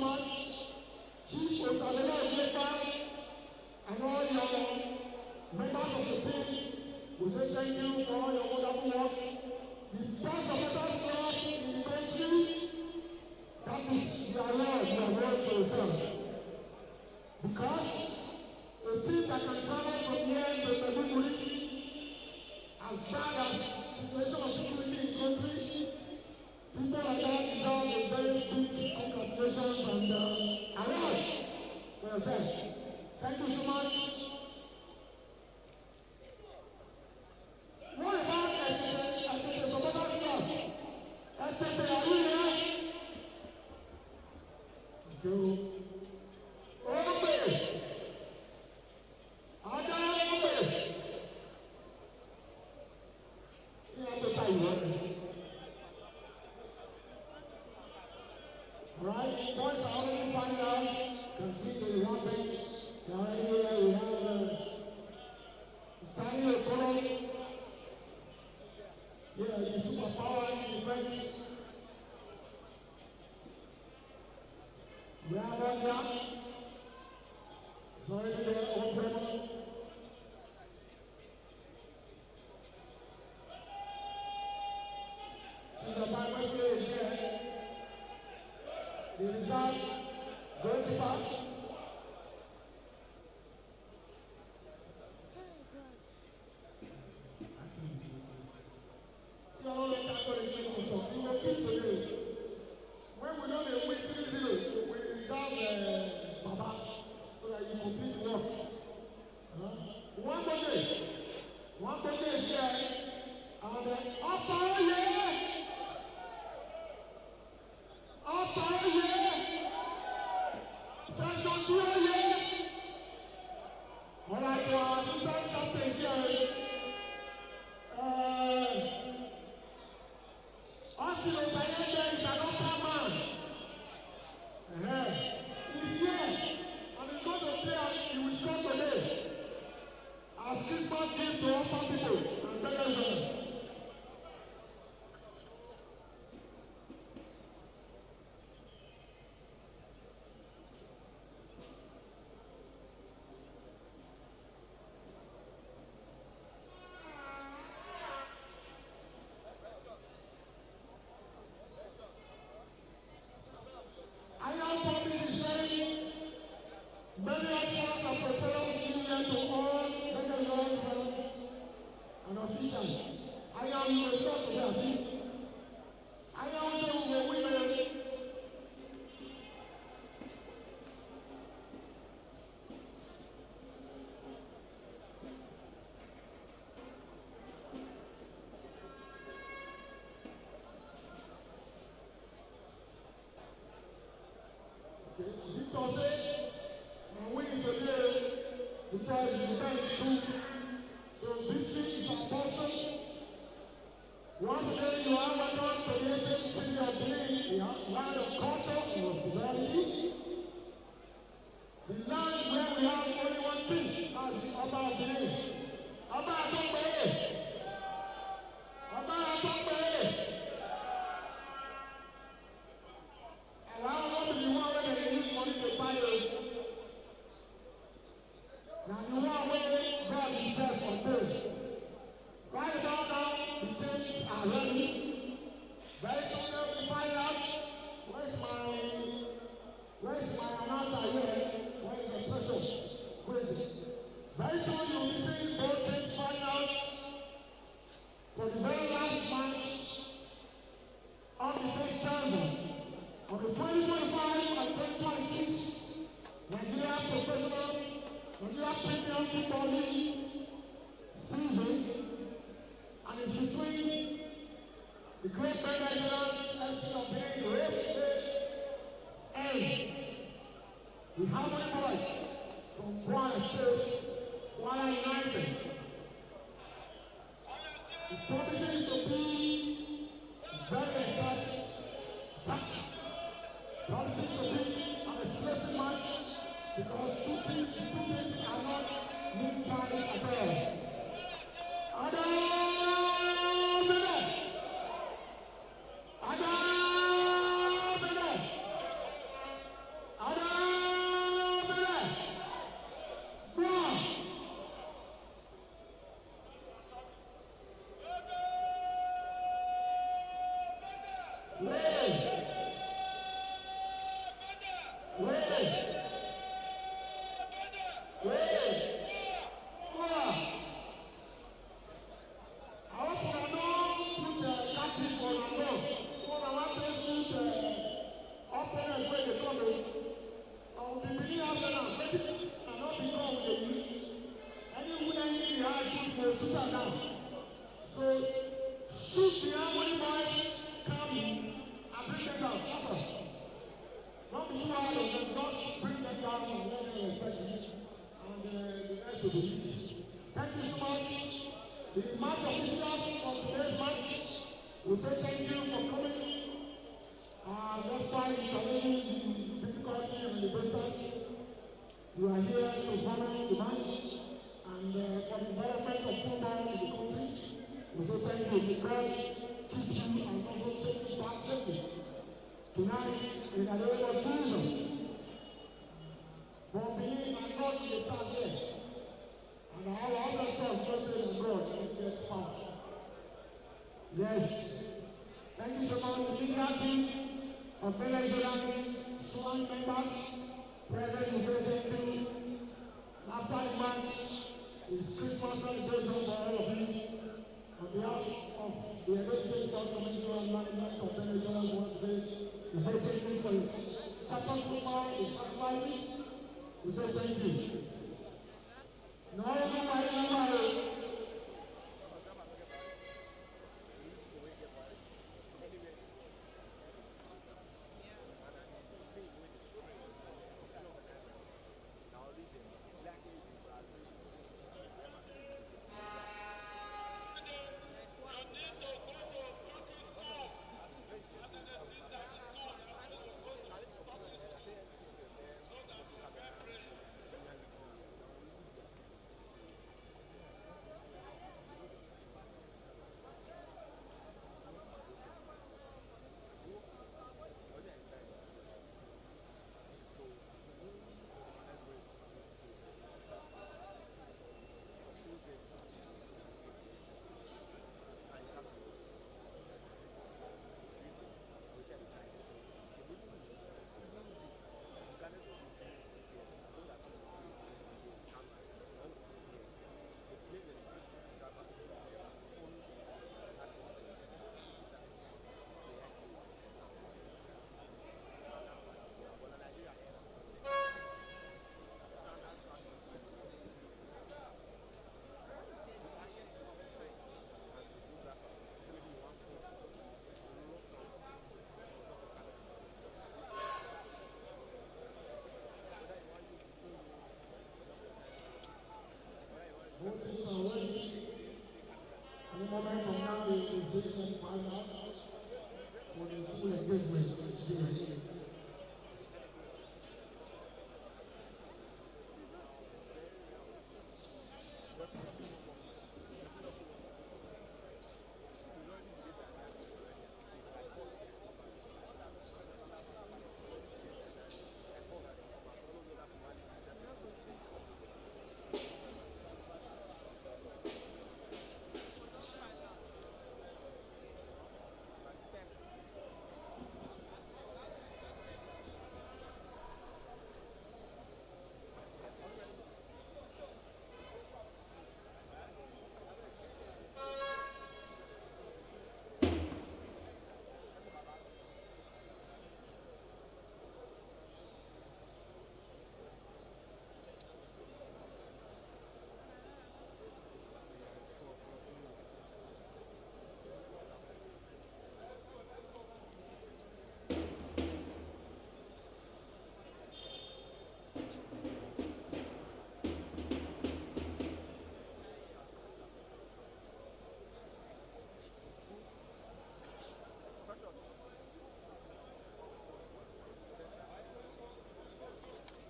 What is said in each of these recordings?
much. Chief Osalera Oyepa and all your members of the team, we say thank you for all your wonderful work. The best supporters club in the country, that is your award for yourself. Because a team that can travel from here to Benin, as bad as situation of security in the country, people like that deserve a very big congratulations and award for yourself. Thank you so much. What about the supporters club? Are you here? Thank you. Right, boys are already finding out. You can see the one bench. They are already here. We have standing economy. Yeah, the superpower in the bench. We have Ogbemudia. It's already there. Ogbemudia. She's a Bible player here. The result, goalkeeper. When we know they win 3-0, we reserve Baba so that you complete the work. One body is here, and upper here. Session 2 here. All right, our assistant captain is here. Austin Osayende is an upper man. He's here, and he's going to play. He will score today as Christmas gift to upper people and television. Many of us are professionals here to all Bendel fans and officials. I am the source of their people. I also will win. Victor said, "I'm winning today because the time is true." So victory is our portion. Once again, you are welcome to the ancient city of Benin, the land of culture and hospitality. The land where we have only one thing, as the Oba of Benin. Oba Atokbe! Oba Atokbe! Allow them to be one way they use money to buy it. Now you want where God himself on third. Right about now, the changes are ready. Very soon we find out where's my announcer here? Where's the person? Where is it? Very soon you'll be seeing both teams find out for the very last match of the first season. On the 2025 and 2026 Nigeria Premium Football League season, and it's between the great Bendel FC of Benin and the Harmony Boys from Kwara State, Kwara United. The promises to be very exciting. Promising to be an explosive match because two teams are not inside at all. Thank you so much. The match officials of today's match will say thank you for coming. Despite the challenges, the difficulty, and the distance, you are here to follow the match and for the development of football in the country. We say thank you because keep you and also take you back safely tonight in the name of Jesus. For Benin and God in the south here. And our ancestors blessed God and get power. Yes. Thank you so much. The media team of Venezuelans, sworn members, present to say thank you. And after the match, it's Christmas celebration for all of you. On behalf of the Elected Sports Commission and management of Venezuela once again, we say thank you for your support football, your sacrifices. We say thank you. No. The moment from now, the decision find out for the full engagement.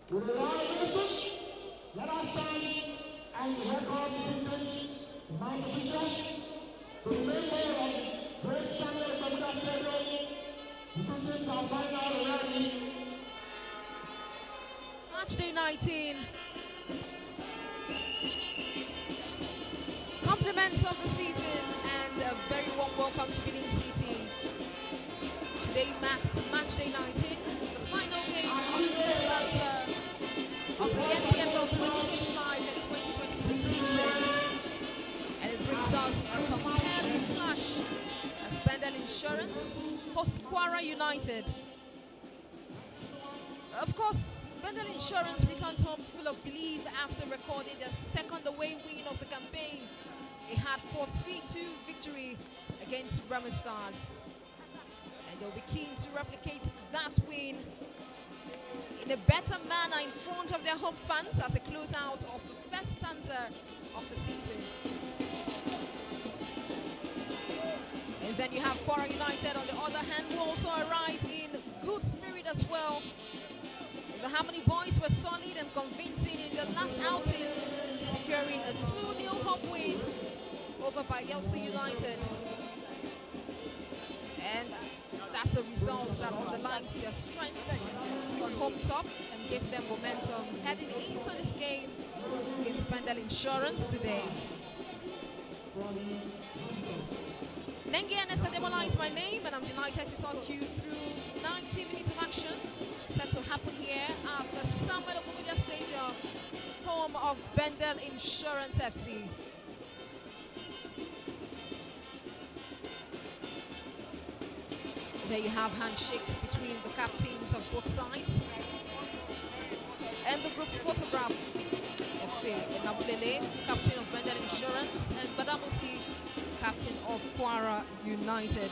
With a loud nation, let us stand and record the defense of my officials to remember of great Sunday Ogbemudia Stadium. The defense are final rally. Match day 19. Compliments of the season and a very warm welcome to Benin City. Today marks match day 19, the final game of the first stanza of the NPFL 2025 and 2026 season. And it brings us a compelling clash as Bendel Insurance hosts Kwara United. Of course, Bendel Insurance returns home full of belief after recording their second away win of the campaign. They had 4-3-2 victory against Rama Stars. And they'll be keen to replicate that win in a better manner in front of their home fans as they close out of the first stanza of the season. And then you have Kwara United on the other hand, who also arrive in good spirit as well. The Harmony boys were solid and convincing in the last outing, securing a 2-0 home win over Bayelsa United. And that's a result that underlines their strengths on home turf and gave them momentum heading into this game against Bendel Insurance today. Nengi Ademola is my name, and I'm delighted to talk you through 90 minutes of action set to happen here at the Ogbemudia Stadium, home of Bendel Insurance FC. There you have handshakes between the captains of both sides. And the group photograph. Efe Nabulele, captain of Bendel Insurance, and Badamusi, captain of Kwara United.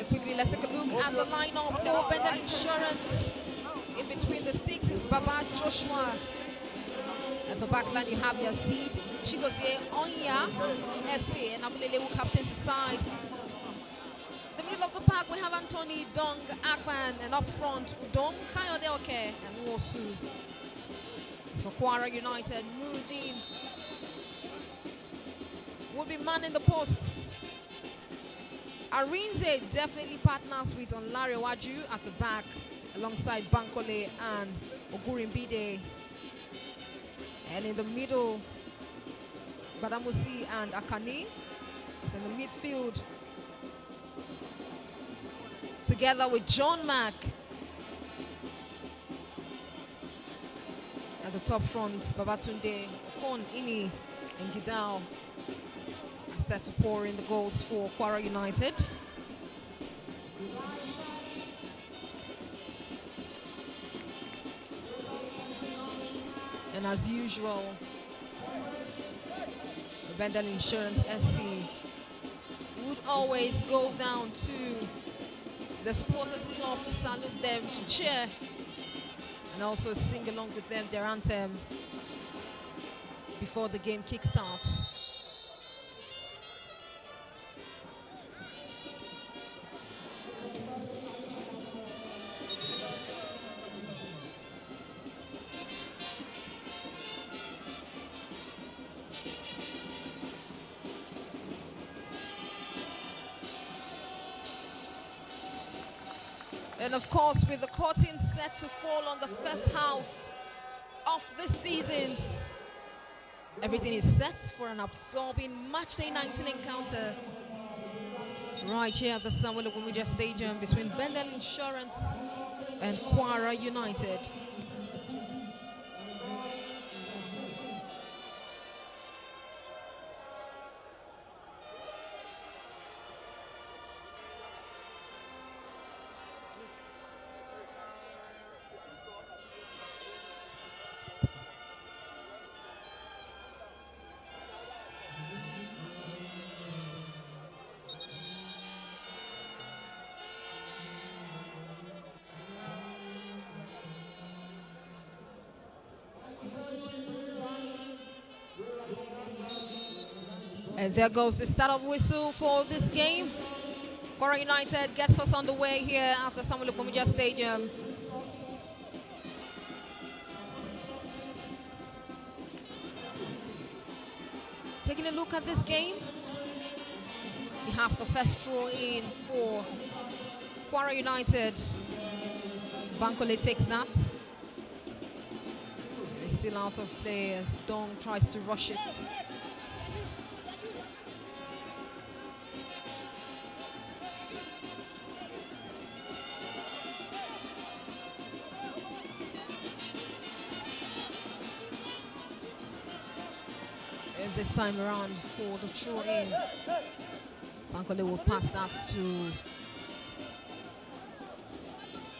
Quickly, let's take a look at the lineup for Bendel Insurance. In between the sticks is Baba Joshua. At the back line, you have Yazid, Chigozie, Onya, Efe, and Abulele who captains the side. In the middle of the park, we have Anthony, Dong, Akban, and up front, Udom, Kayode Oke, and Wosu. It's for Kwara United, Nudin will be manning the post. Arinze definitely partners with Onlare Waju at the back, alongside Bankole and Ogurimbide. And in the middle, Badamusi and Akani is in the midfield, together with John Mack. At the top front, Babatunde, Okon, Ini, and Gidao are set to pour in the goals for Kwara United. And as usual, the Bendel Insurance FC would always go down to the supporters club to salute them, to cheer, and also sing along with them their anthem before the game kickstarts. And of course, with the curtain set to fall on the first half of this season, everything is set for an absorbing matchday 19 encounter right here at the Ogbemudia Stadium between Bendel Insurance and Kwara United. And there goes the start-up whistle for this game. Kwara United gets us on the way here at the Ogbemudia Stadium. Taking a look at this game, you have the first throw in for Kwara United. Bankole takes that. It's still out of play as Dong tries to rush it. And this time around for the throw-in, Bankole will pass that to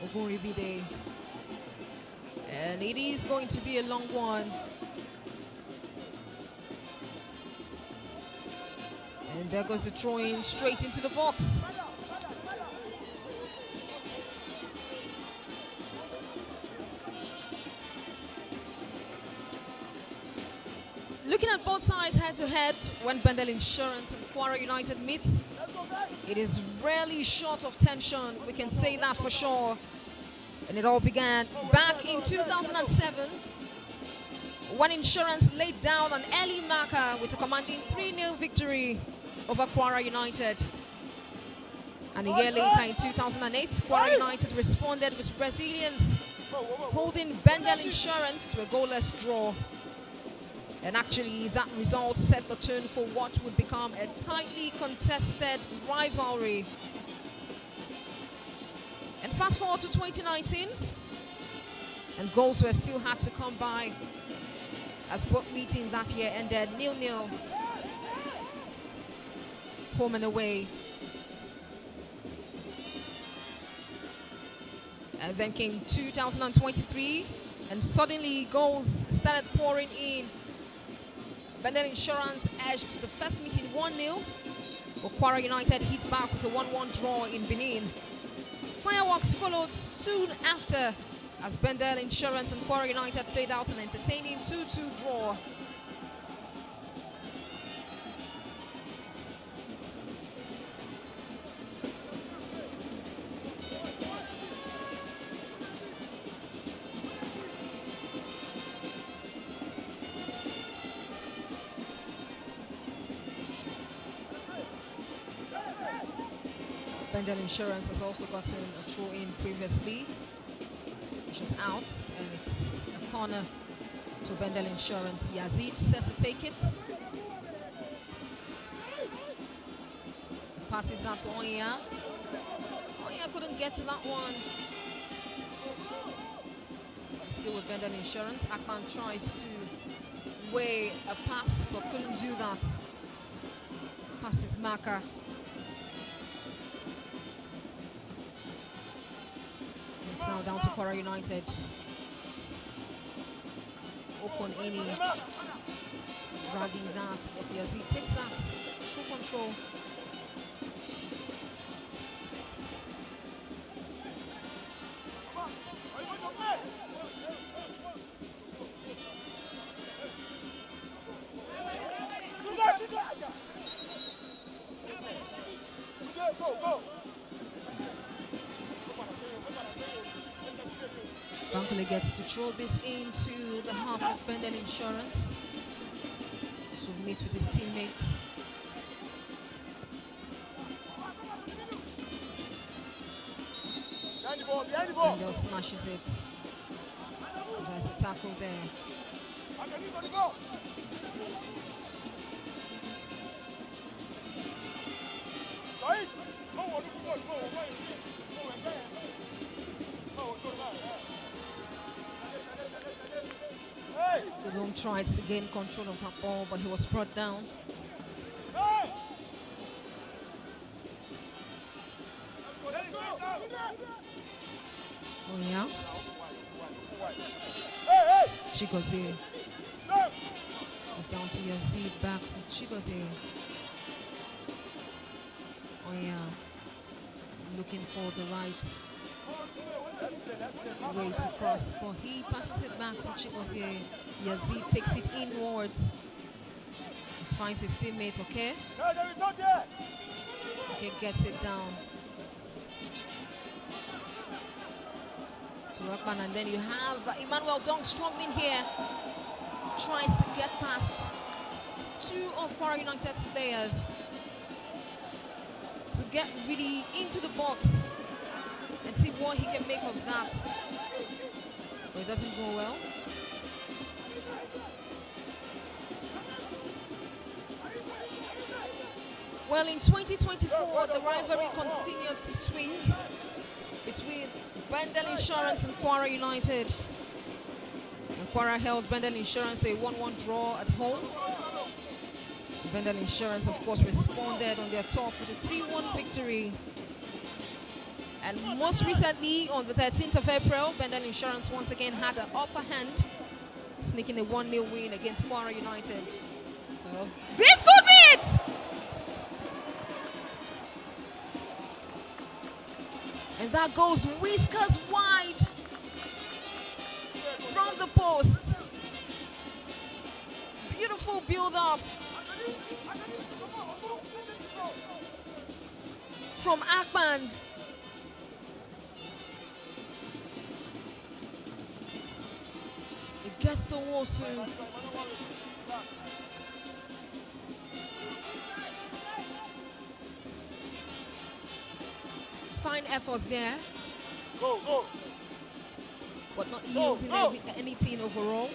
Ogunribide. And it is going to be a long one. And there goes the throw-in straight into the box. Looking at both sides head-to-head, when Bendel Insurance and Kwara United meet, it is rarely short of tension, we can say that for sure. And it all began back in 2007 when Insurance laid down an early marker with a commanding 3-0 victory over Kwara United. And a year later in 2008, Kwara United responded with Brazilians, holding Bendel Insurance to a goalless draw. And actually that result set the tone for what would become a tightly contested rivalry. And fast forward to 2019, and goals were still had to come by as both meetings that year ended 0-0, home and away. And then came 2023, and suddenly goals started pouring in. Bendel Insurance edged the first meeting 1-0, but Kwara United hit back with a 1-1 draw in Benin. Fireworks followed soon after as Bendel Insurance and Kwara United played out an entertaining 2-2 draw. Bendel Insurance has also gotten a throw-in previously, which was out, and it's a corner to Bendel Insurance. Yazid set to take it. Passes that to Onya. Onya couldn't get to that one. Still with Bendel Insurance. Akman tries to weigh a pass, but couldn't do that. Past his marker. It's now down to Kwara United. Okon Eni dragging that, but Yazid takes that full control. Bankole gets to throw this into the half of Bendel Insurance to meet with his teammates. Bendel smashes it. There's a tackle there. Udom tried to gain control of that ball, but he was brought down. Oh yeah. Chigozie. It's down to Yazid, back to Chigozie. Oh yeah. Looking for the right way to cross, but he passes it back to Chigozie. Yazid takes it inwards. He finds his teammate, okay? Okay, gets it down to Rakman, and then you have Emmanuel Dong struggling here. Tries to get past two of Kwara United's players to get really into the box and see what he can make of that. But it doesn't go well. Well, in 2024, the rivalry continued to swing between Bendel Insurance and Kwara United. And Kwara held Bendel Insurance to a 1-1 draw at home. Bendel Insurance, of course, responded on their tough with a 3-1 victory. And most recently, on the 13th of April, Bendel Insurance once again had the upper hand, sneaking a 1-0 win against Kwara United. This could be it! And that goes whiskers wide from the post. Beautiful build-up from Akpan. It gets to Wosu. Fine effort there. Go. But not yielding anything overall.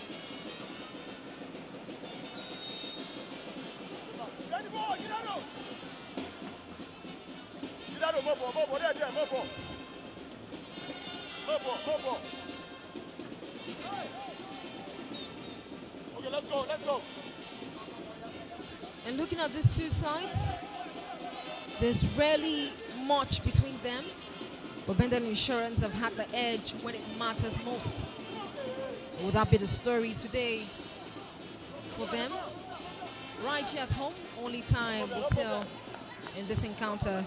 Okay, let's go. And looking at these two sides, there's rarely much between them, but Bendel Insurance have had the edge when it matters most. Will that be the story today for them? Right here at home, only time will tell in this encounter.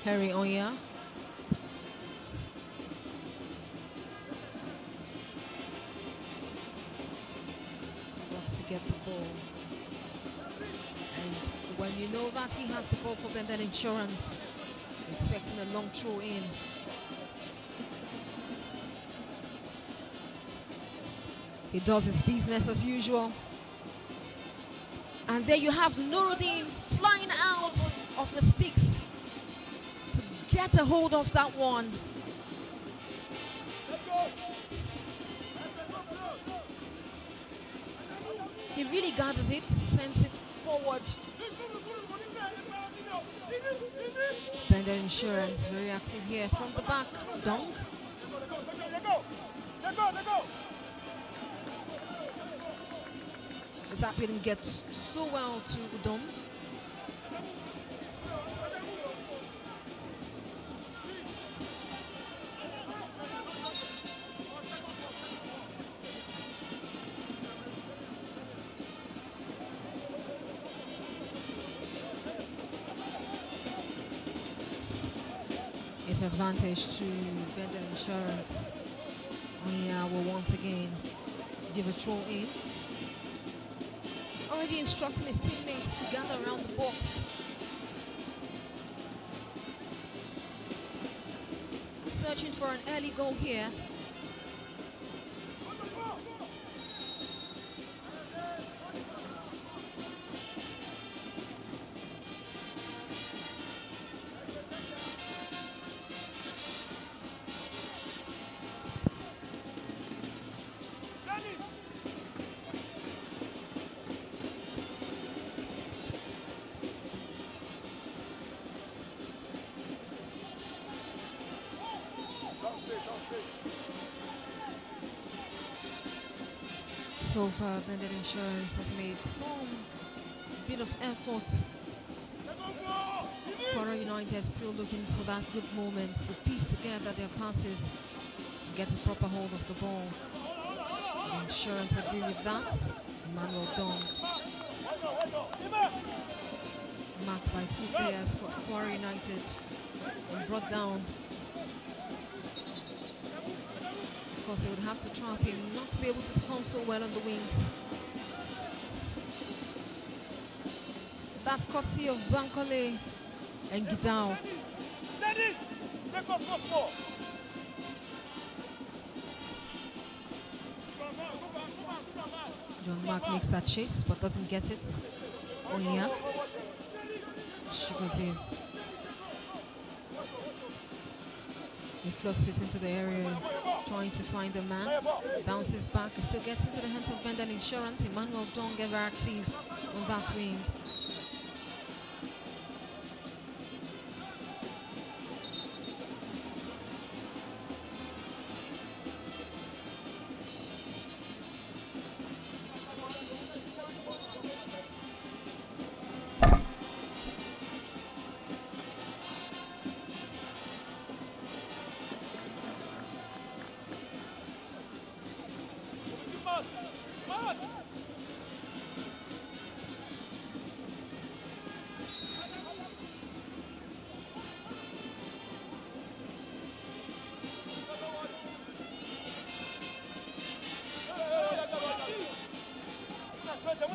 Harry Onya. Wants to get the ball. And when you know that he has the ball for Bendel Insurance, expecting a long throw in. He does his business as usual. And there you have Nuruddin flying out of the sticks. Get a hold of that one. He really gathers it, sends it forward. Bendel Insurance very active here from the back. Dong. That didn't get so well to Udom. It's advantage to Bendel Insurance. Onya will once again give a throw in. Already instructing his teammates to gather around the box. Searching for an early goal here. So far, Bendel Insurance has made some bit of efforts. Kwara United still looking for that good moment to piece together their passes and get a proper hold of the ball. The Insurance agree with that. Emmanuel Dong, marked by two players of Kwara United and brought down. Of course, they would have to trap him not to be able to perform so well on the wings. That's courtesy of Bankole and Gidao. John Mark makes that chase but doesn't get it. Oh yeah. She goes in. He floats it into the area, trying to find the man. Bounces back, and still gets into the hands of Bendel Insurance. Emmanuel Dong ever active on that wing.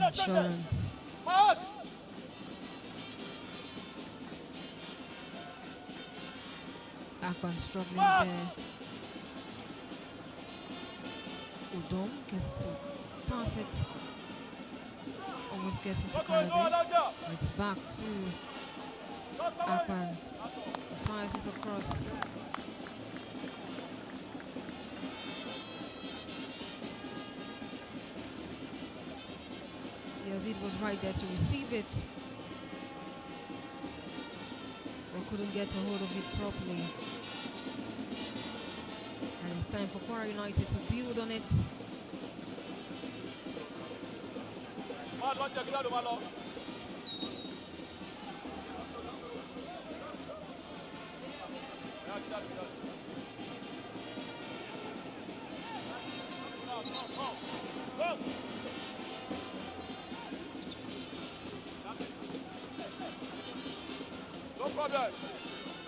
Insurance. Akwan struggling there. Udom gets to pass it. Almost gets into Kayode. It's back to Akwan. Fires it across. Yazid was right there to receive it, but couldn't get a hold of it properly. And it's time for Kwara United to build on it.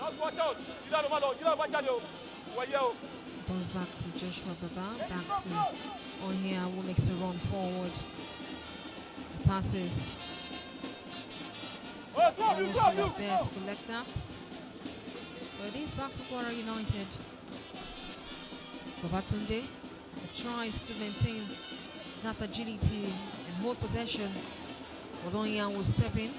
Just watch out. Balls back to Joshua Baba, back to Ohia, who makes a run forward. The passes. Owusu was there to collect that. But it is back to Kwara United. Babatunde tries to maintain that agility and hold possession. But Ohia will step in.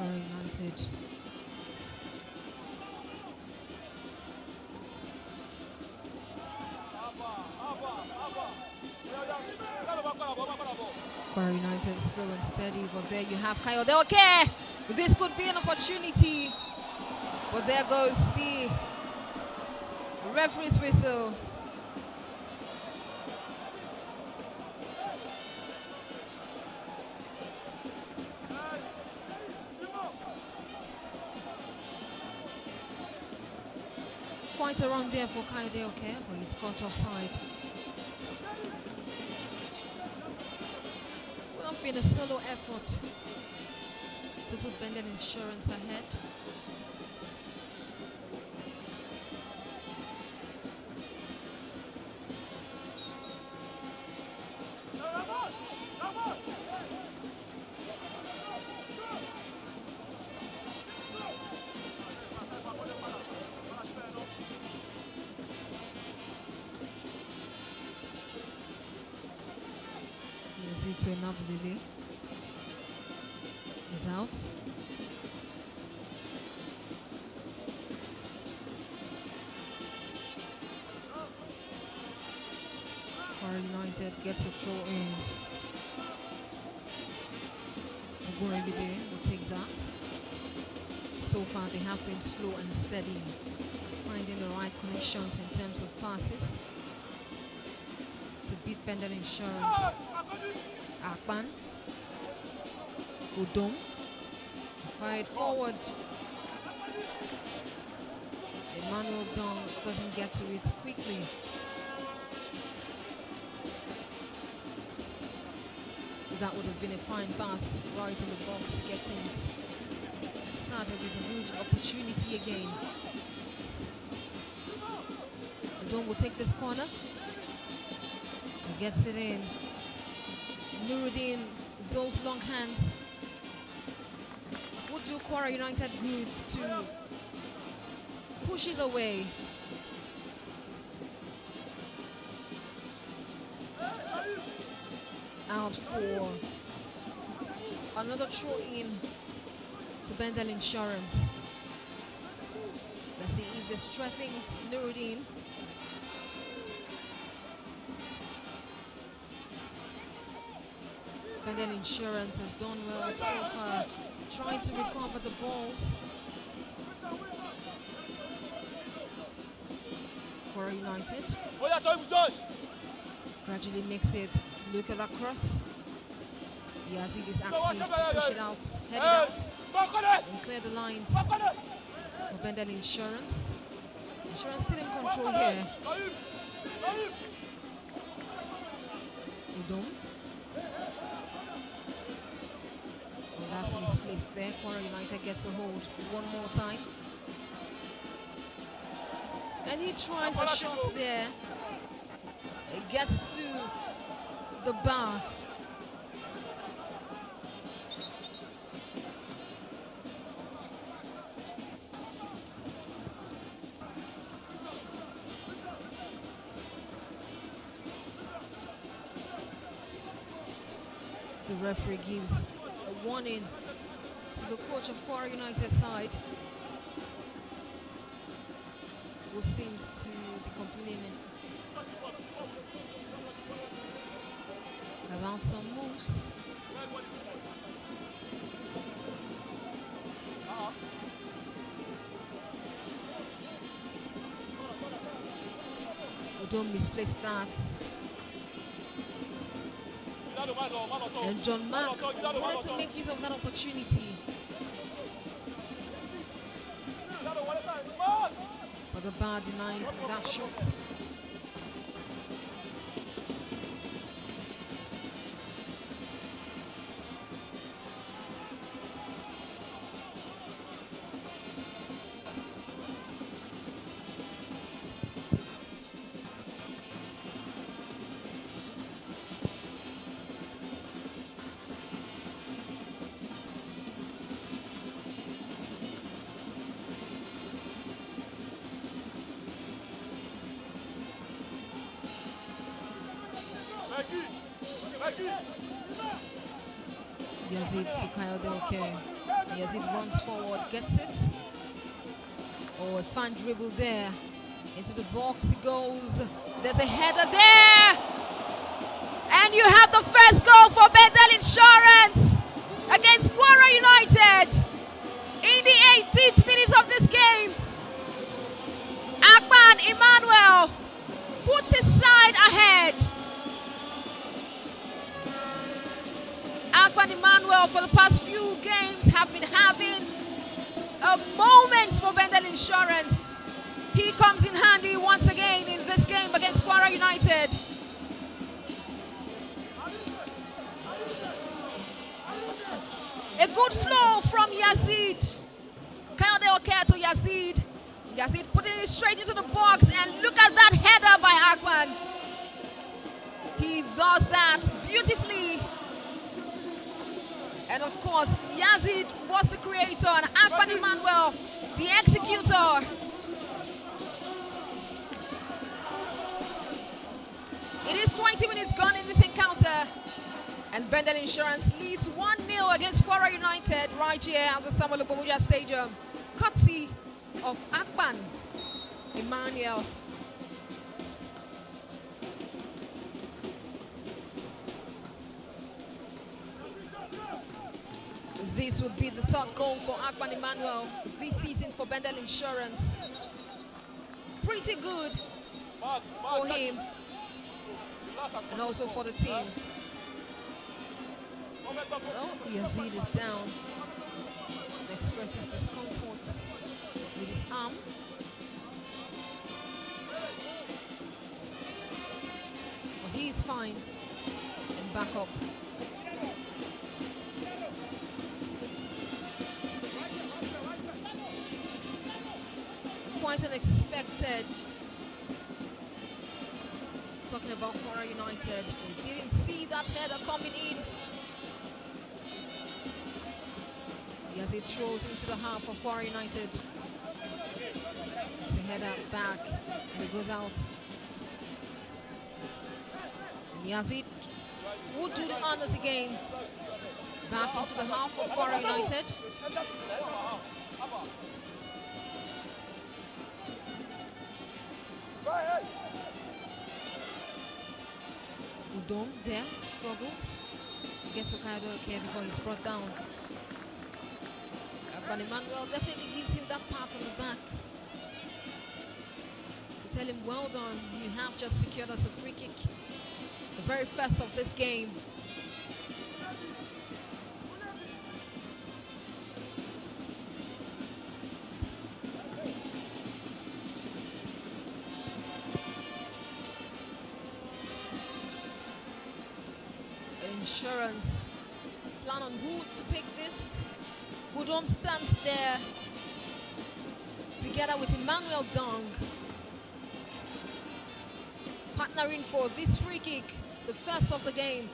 United. Kwara United slow and steady, but there you have Kayode. Okay, this could be an opportunity, but there goes the referee's whistle. Quite a run there for Kayode, okay, but he's caught offside. Would have been a solo effort to put Bendel Insurance ahead. To Nabulili is out. Kwara United gets a throw in. Ogbemudia will take that. So far they have been slow and steady, finding the right connections in terms of passes to beat Bendel Insurance. Akpan, Udom, fired forward. Emmanuel Dong doesn't get to it quickly. That would have been a fine pass right in the box to get it started with a good opportunity again. Udom will take this corner. He gets it in. Nuruddin, those long hands would do Kwara United good to push it away. Out for another throw in to Bendel Insurance. Let's see if they strengthened Nuruddin. Bendel Insurance has done well so far, trying to recover the balls. Kwara United gradually makes it. Look at that cross. Yazid is active to push it out, head it out, and clear the lines for Bendel Insurance. Insurance still in control here. Udom. Oh, that's misplaced there. Kwara United gets a hold one more time. And he tries a shot there. It gets to the bar. The referee gives a warning to the coach of Kwara United side, who seems to be complaining about some moves. Don't misplace that. And John Mark wanted to make use of that opportunity. But the bar denied that shot. Yazid to Kayode Oke. Yazid runs forward, gets it. Oh, a fun dribble there. Into the box he goes. There's a header there. And you have the first goal for Bendel Insurance against Kwara United in the 18th minute of this game. Akpan Emmanuel puts his side ahead. Akpan Emmanuel, for the past few games, have been having moments for Bendel Insurance. He comes in handy once again in this game against Kwara United. A good flow from Yazid. Kayode Oke to Yazid. Yazid putting it straight into the box, and look at that header by Akpan. He does that beautifully. And of course, Yazid was the creator and Akpan Emmanuel, the executor. It is 20 minutes gone in this encounter, and Bendel Insurance leads 1-0 against Kwara United right here at the Ogbemudia Stadium, courtesy of Akpan Emmanuel. This would be the third goal for Akpan Emmanuel this season for Bendel Insurance. Pretty good for him and also for the team. Oh, Yazid is down. Expresses discomfort with his arm. But he is fine and back up. Quite unexpected talking about Kwara United. They didn't see that header coming in. As it throws into the half of Kwara United. It's a header back and it goes out. Yazid would do the honors again. Back into the half of Kwara United. Udom there struggles. Gets Okado okay before he's brought down. But Emmanuel definitely gives him that pat on the back to tell him, well done, you have just secured us a free kick, the very first of this game. Insurance plan on who to take this. Udom stands there together with Emmanuel Dong, partnering for this free kick, the first of the game.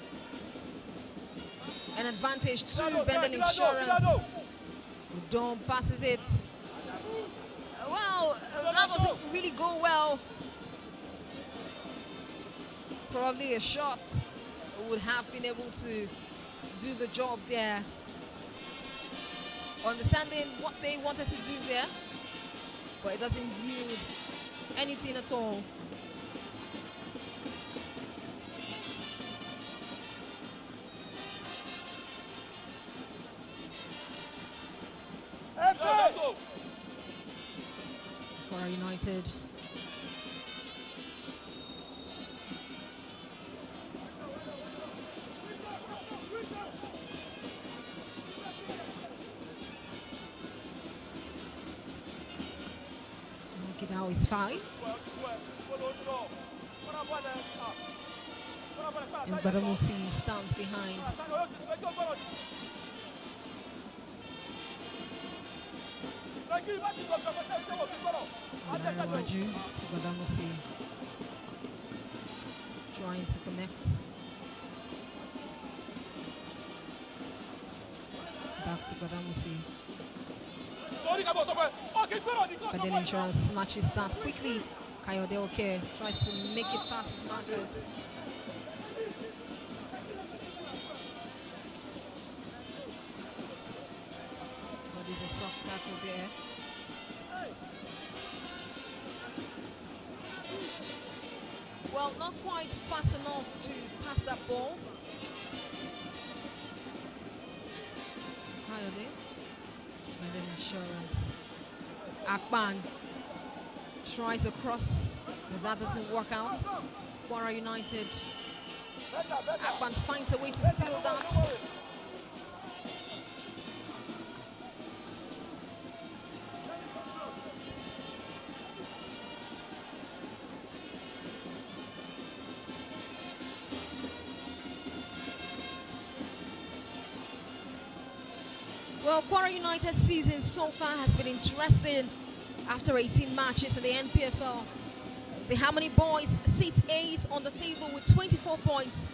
An advantage to Bendel Insurance. Udom passes it. Well, that doesn't really go well. Probably a shot would have been able to do the job there. Understanding what they wanted to do there, but it doesn't yield anything at all. Kwara United. Now is fine. And Badamusi stands behind. Maju to Badamusi, trying to connect. Back to Badamusi. Bendel Insurance snatches that quickly. Kayode Oke tries to make it past his markers. But there's a soft tackle there. Well, not quite fast enough to pass that ball. Kayode. Bendel Insurance. Akban tries a cross, but that doesn't work out. Kwara United. Akban finds a way to steal that. Well, Kwara United's season so far has been interesting. After 18 matches in the NPFL, the Harmony Boys sit 8th on the table with 24 points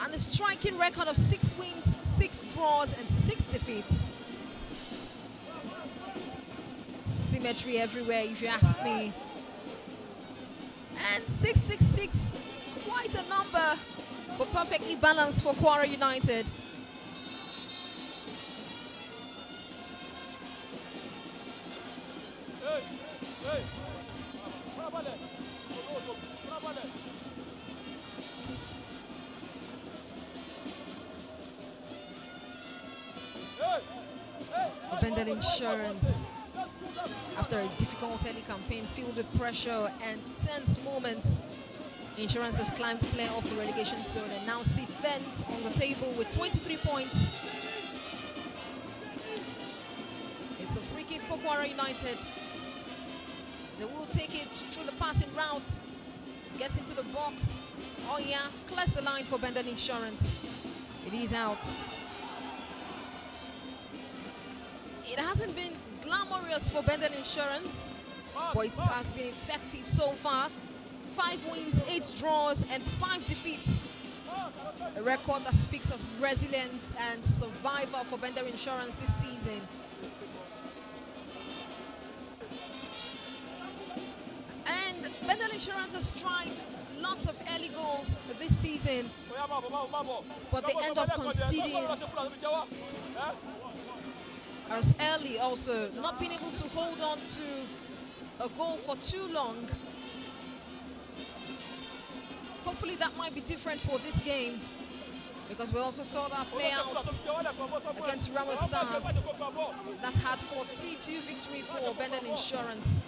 and a striking record of 6 wins, 6 draws and 6 defeats. Symmetry everywhere, if you ask me. And 666, quite a number, but perfectly balanced for Kwara United. Bendel Insurance, after a difficult early campaign filled with pressure and tense moments, Insurance have climbed clear of the relegation zone and now sit 10th on the table with 23 points. It's a free kick for Kwara United. They will take it through the passing route, gets into the box. Oh yeah, clears the line for Bendel Insurance. It is out. It hasn't been glamorous for Bendel Insurance, but it has been effective so far. 5 wins, 8 draws, and 5 defeats. A record that speaks of resilience and survival for Bendel Insurance this season. And Bendel Insurance has tried lots of early goals this season, but they end up conceding as early, also not being able to hold on to a goal for too long. Hopefully that might be different for this game, because we also saw that play out against Ramos Stars that had for 3-2 victory for Bendel Insurance.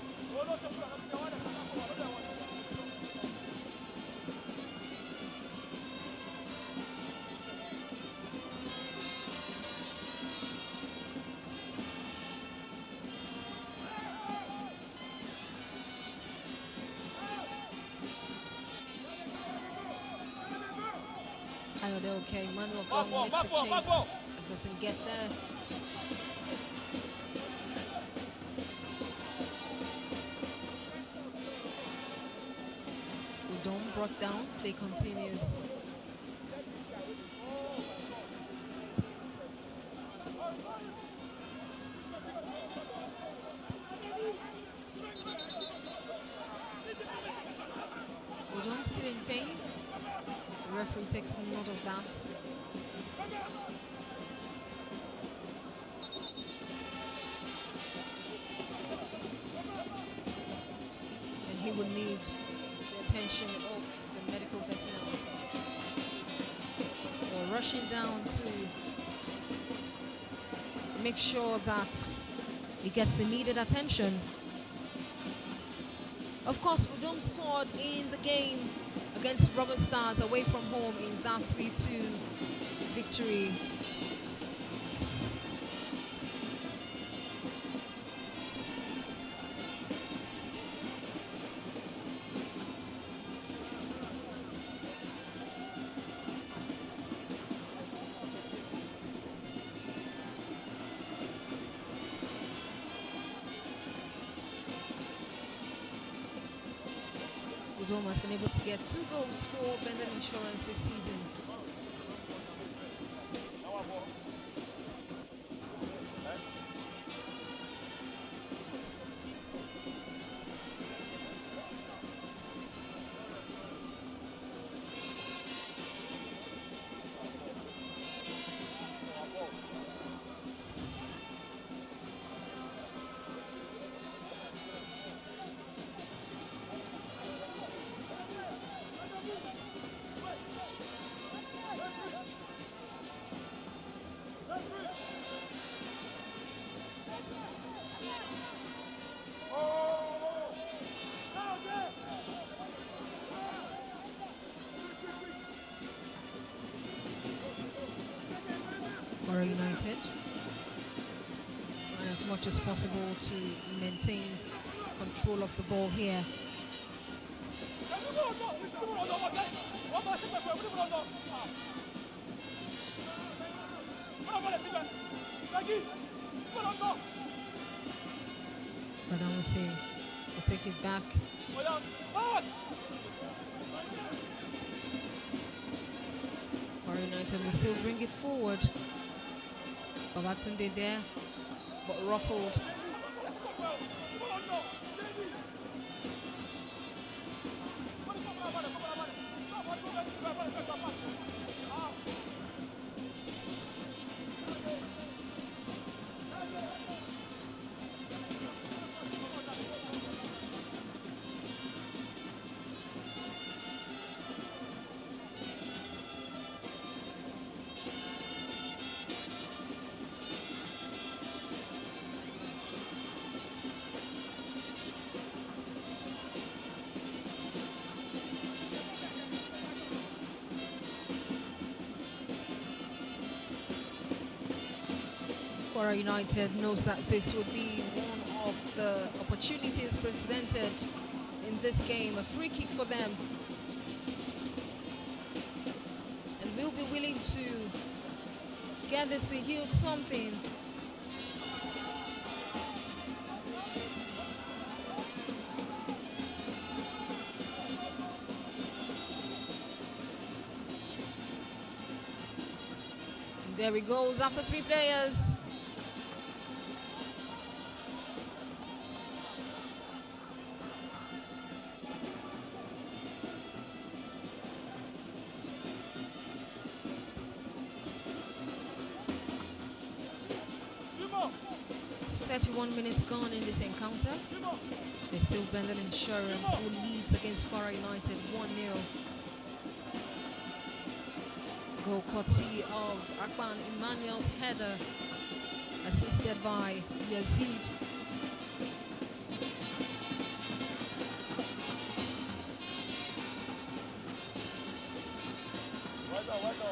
Okay, Manuel Dong makes the chase. Doesn't get there. Udom brought down. Play continues. Udom still in pain. The referee takes note of that. And he will need the attention of the medical personnel. They're rushing down to make sure that he gets the needed attention. Of course, Udom scored in the game against Rubber Stars away from home in that 3-2 victory. Udom has been able to get 2 goals for Bendel Insurance this season. Kwara United trying as much as possible to maintain control of the ball here. But I will say we'll take it back. Kwara United will still bring it forward. Babatunde there, but ruffled. Kwara United knows that this would be one of the opportunities presented in this game, a free kick for them. And will be willing to get this to yield something. There he goes after 3 players. Simon! 31 minutes gone in this encounter. There's still Bendel Insurance who leads against Kwara United 1-0. Goal courtesy of Akpan Emmanuel's header, assisted by Yazid. Right now.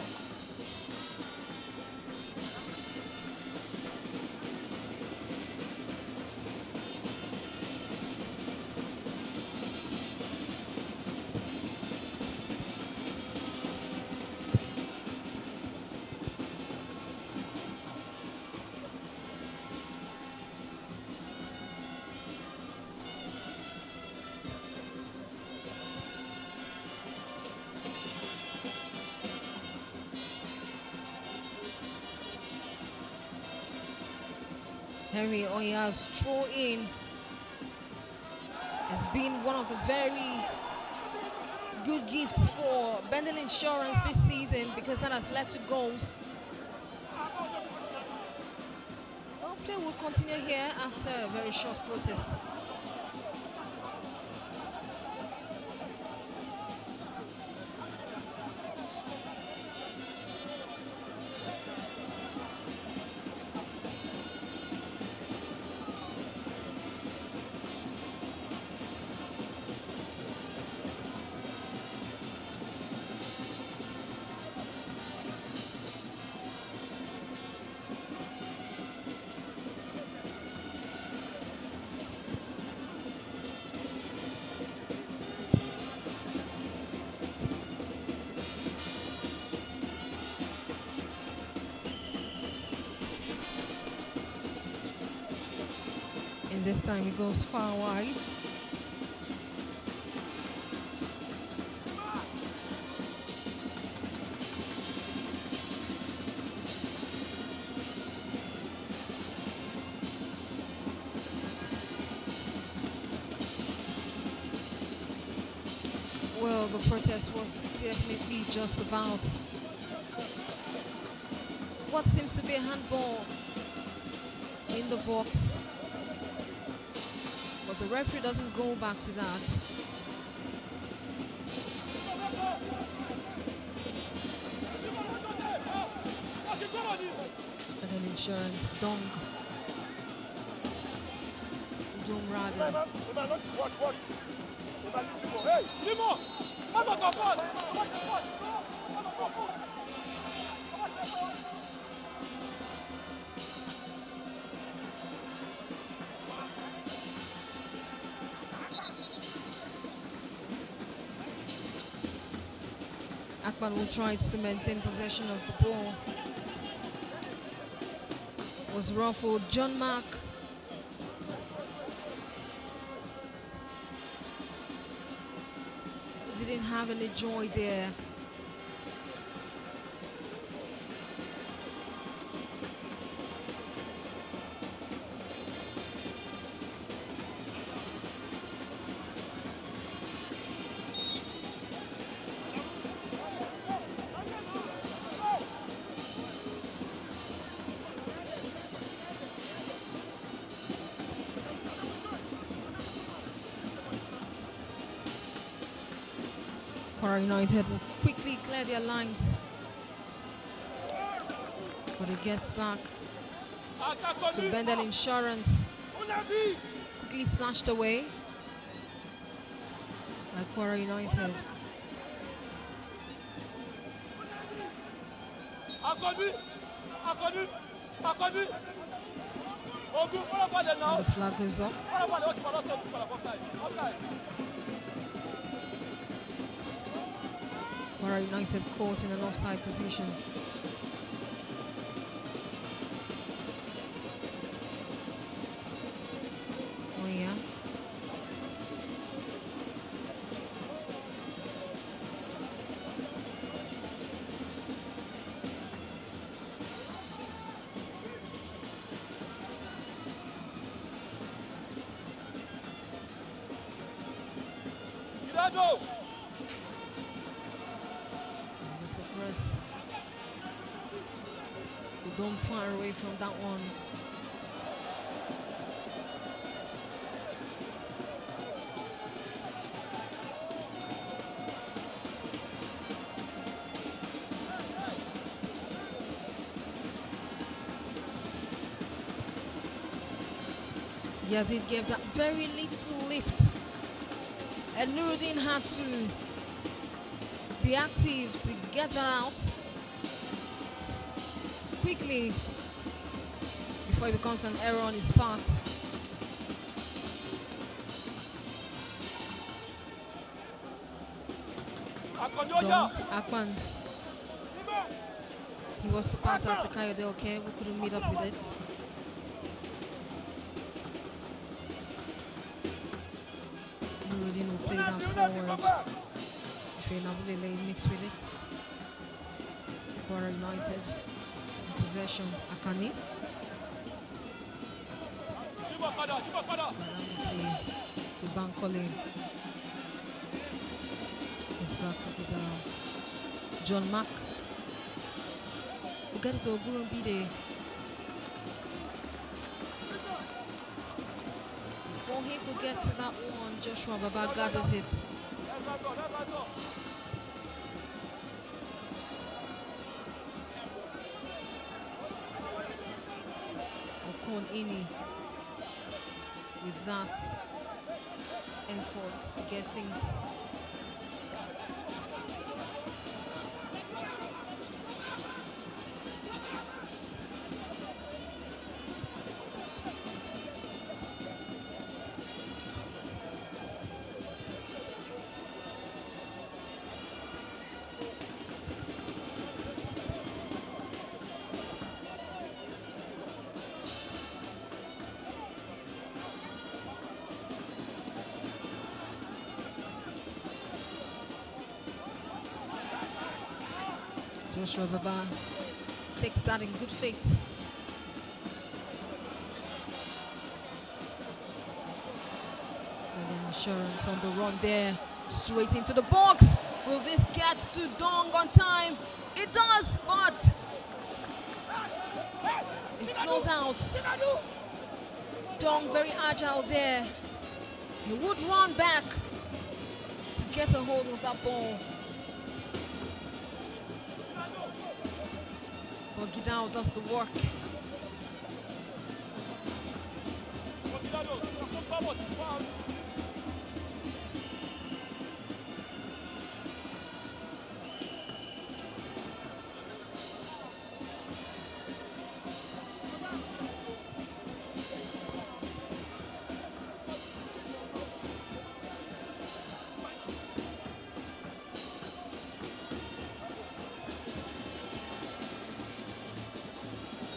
Henry Onya's throw-in has been one of the very good gifts for Bendel Insurance this season because that has led to goals. Well, play will continue here after a very short protest. This time he goes far wide. Well, the protest was definitely just about what seems to be a handball in the box. But the referee doesn't go back to that. And then Insurance, Dong. Udom Rada. Watch. Hey, Simon! Come on, come. Akpan will try to maintain possession of the ball. Was ruffled. John Mark. Didn't have any joy there. Kwara United will quickly clear their lines, but it gets back to Bendel Insurance, quickly snatched away by Kwara United. And the flag goes up. Kwara United caught in an offside position. Oh yeah. It's a press. They don't far away from that one. Yazid gave that very little lift, and Nuruddin had to be active to get that out quickly before it becomes an error on his part. Dong Akpan. He was to pass out to Kayode, okay, we couldn't meet up with it. Nuruddin will play that forward. If Nabulele meets with it. Kwara United in possession. Akani. Baramisi to Bankole. It's back to the John Mack. We get it to Ogurumbide. Before he could get to that one, Joshua Baba gathers it. Okon Ini with that effort to get things. Joshua Baba takes that in good faith. And then Insurance on the run there, straight into the box. Will this get to Dong on time? It does, but it flows out. Dong very agile there. He would run back to get a hold of that ball. But Gidao does the work.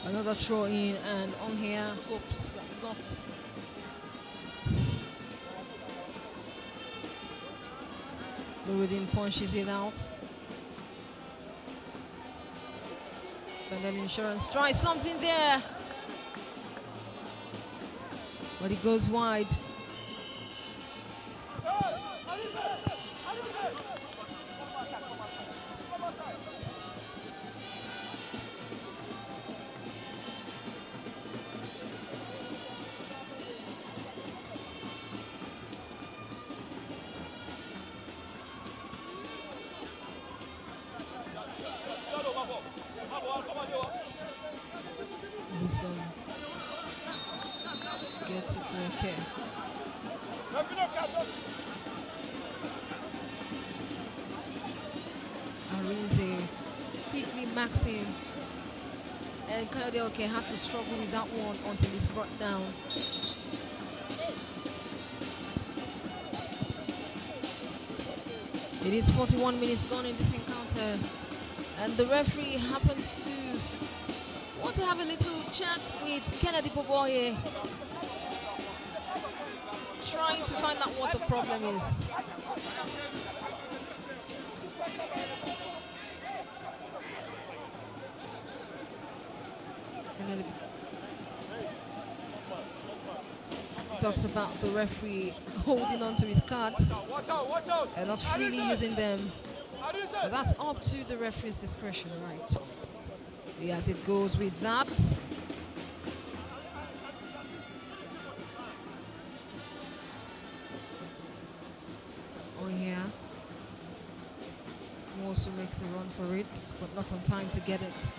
Another throw in, and on here hopes that not. Nuruddin punches it out. Bendel Insurance tries something there, but it goes wide. Wisdom gets it to okay. Arinze quickly marks him, and Kayode okay had to struggle with that one until it's brought down. It is 41 minutes gone in this encounter, and the referee happens to want to have a little chat with Kennedy Boboye, trying to find out what the problem is. Kennedy. Talks about the referee holding on to his cards Watch out, watch out. and not freely using them. But that's up to the referee's discretion, right? As it goes with that. Oh yeah. Also makes a run for it, but not on time to get it.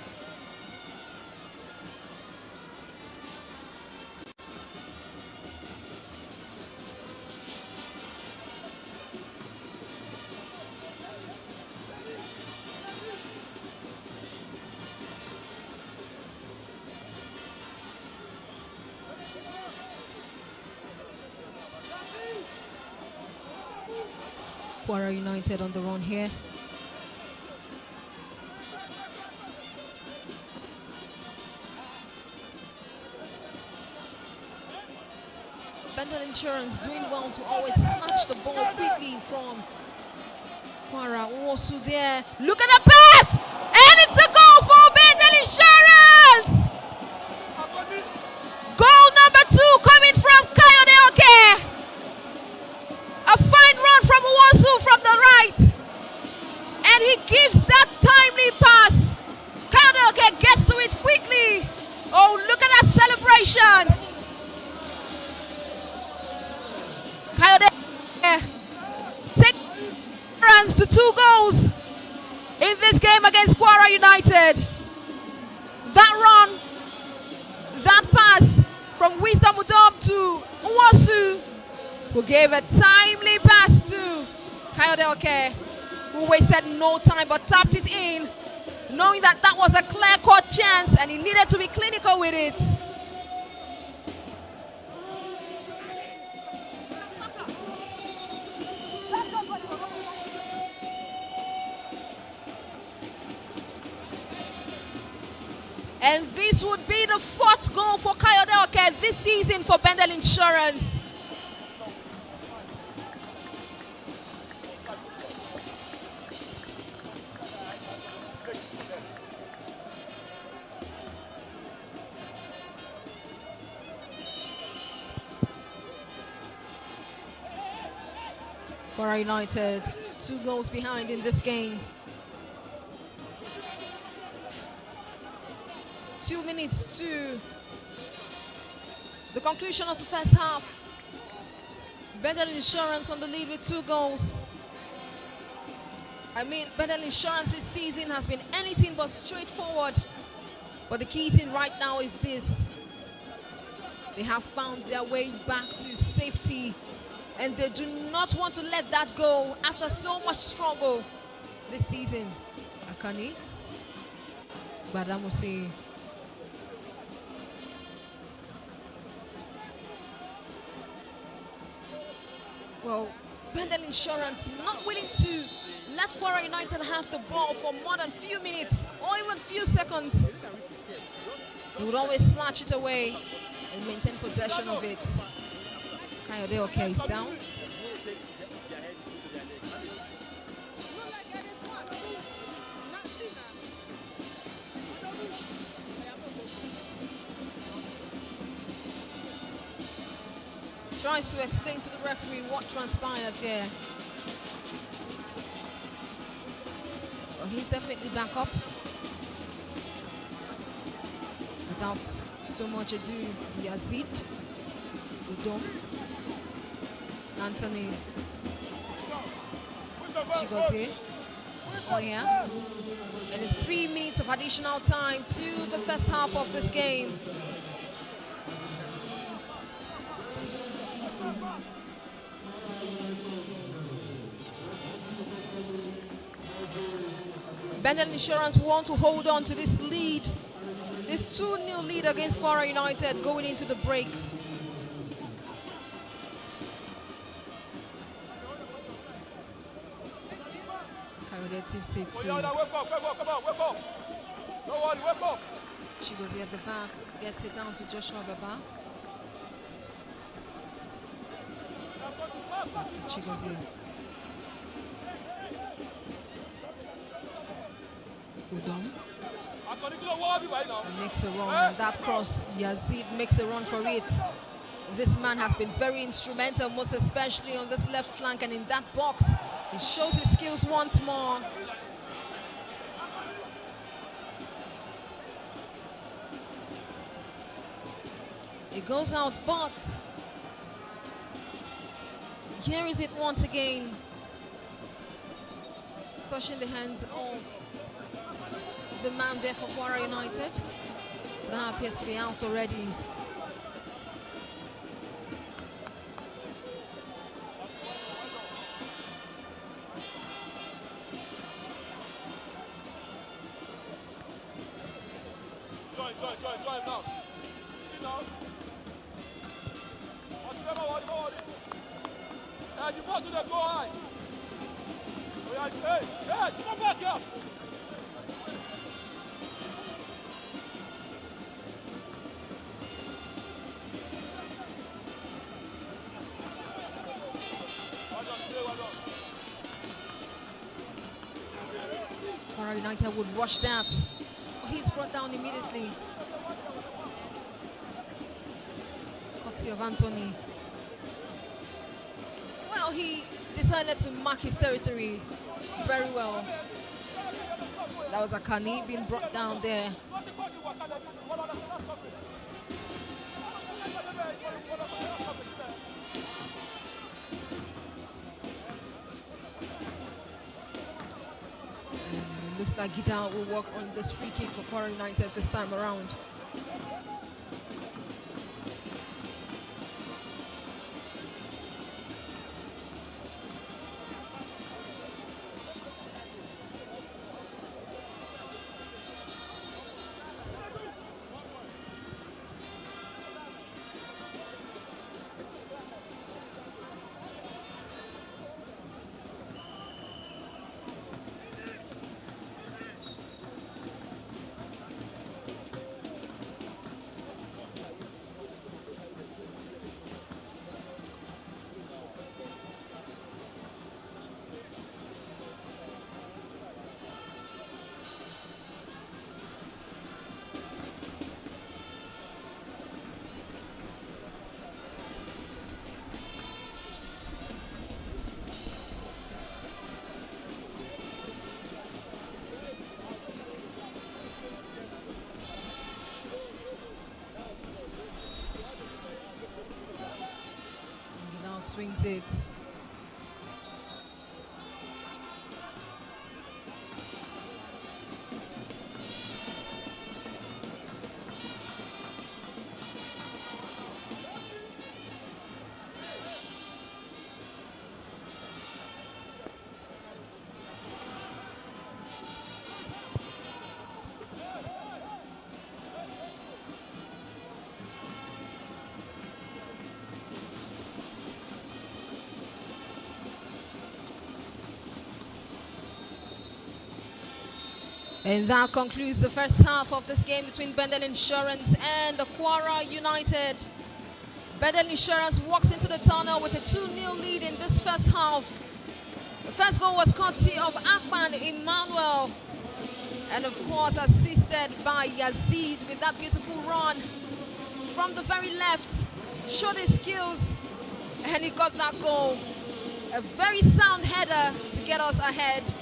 Kwara United on the run here. Bendel Insurance doing well to always snatch the ball quickly from Kwara. Also there. Look at the pass! And it's a goal for Bendel Insurance! Goal number 2 coming from Kayode Oke. A fine run from Uwosu from the right. And he gives that timely pass. Kayode Oke gets to it quickly. Oh, look at that celebration. Kayode takes runs to 2 goals in this game against Kwara United. That run, that pass from Wisdom Udom to Uwosu, who gave a timely pass to Kayode Oke, who wasted no time but tapped it in, knowing that that was a clear-cut chance and he needed to be clinical with it. And this would be the 4th goal for Kayode Oke this season for Bendel Insurance. Kwara United 2 goals behind in this game. 2 minutes to the conclusion of the first half. Bendel Insurance on the lead with 2 goals. I mean, Bendel Insurance this season has been anything but straightforward. But the key thing right now is this. They have found their way back to safety. And they do not want to let that go after so much struggle this season. Akani, Badamose. Well, Bendel Insurance not willing to let Kwara United have the ball for more than few minutes or even few seconds. They would always snatch it away and maintain possession of it. Kayode Oke is down. Tries to explain to the referee what transpired there. Well, he's definitely back up. Without so much ado, Yazid, Udom, Anthony Chigozie. Oh yeah. And it's 3 minutes of additional time to the first half of this game. Bendel Insurance want to hold on to this lead, this 2-0 lead against Kwara United going into the break. Kayode tips it to Chigozie at the back, gets it down to Joshua Baba. Back to Chigozie. Udom makes a run. That cross, Yazid makes a run for it. This man has been very instrumental, most especially on this left flank and in that box. He shows his skills once more. It goes out, but here is it once again. Touching the hands of the man there for Kwara United. That appears to be out already. Join now. See now. And you want to go high. Hey, come back here. Kwara United would rush that. He's brought down immediately. Courtesy of Anthony. Well, he decided to mark his territory very well. That was Akani being brought down there. Looks like Gidal will work on this free kick for Kwara United this time around. Swings it. And that concludes the first half of this game between Bendel Insurance and Kwara United. Bendel Insurance walks into the tunnel with a 2-0 lead in this first half. The first goal was courtesy of Akman Emmanuel. And of course assisted by Yazid with that beautiful run from the very left. Showed his skills and he got that goal. A very sound header to get us ahead.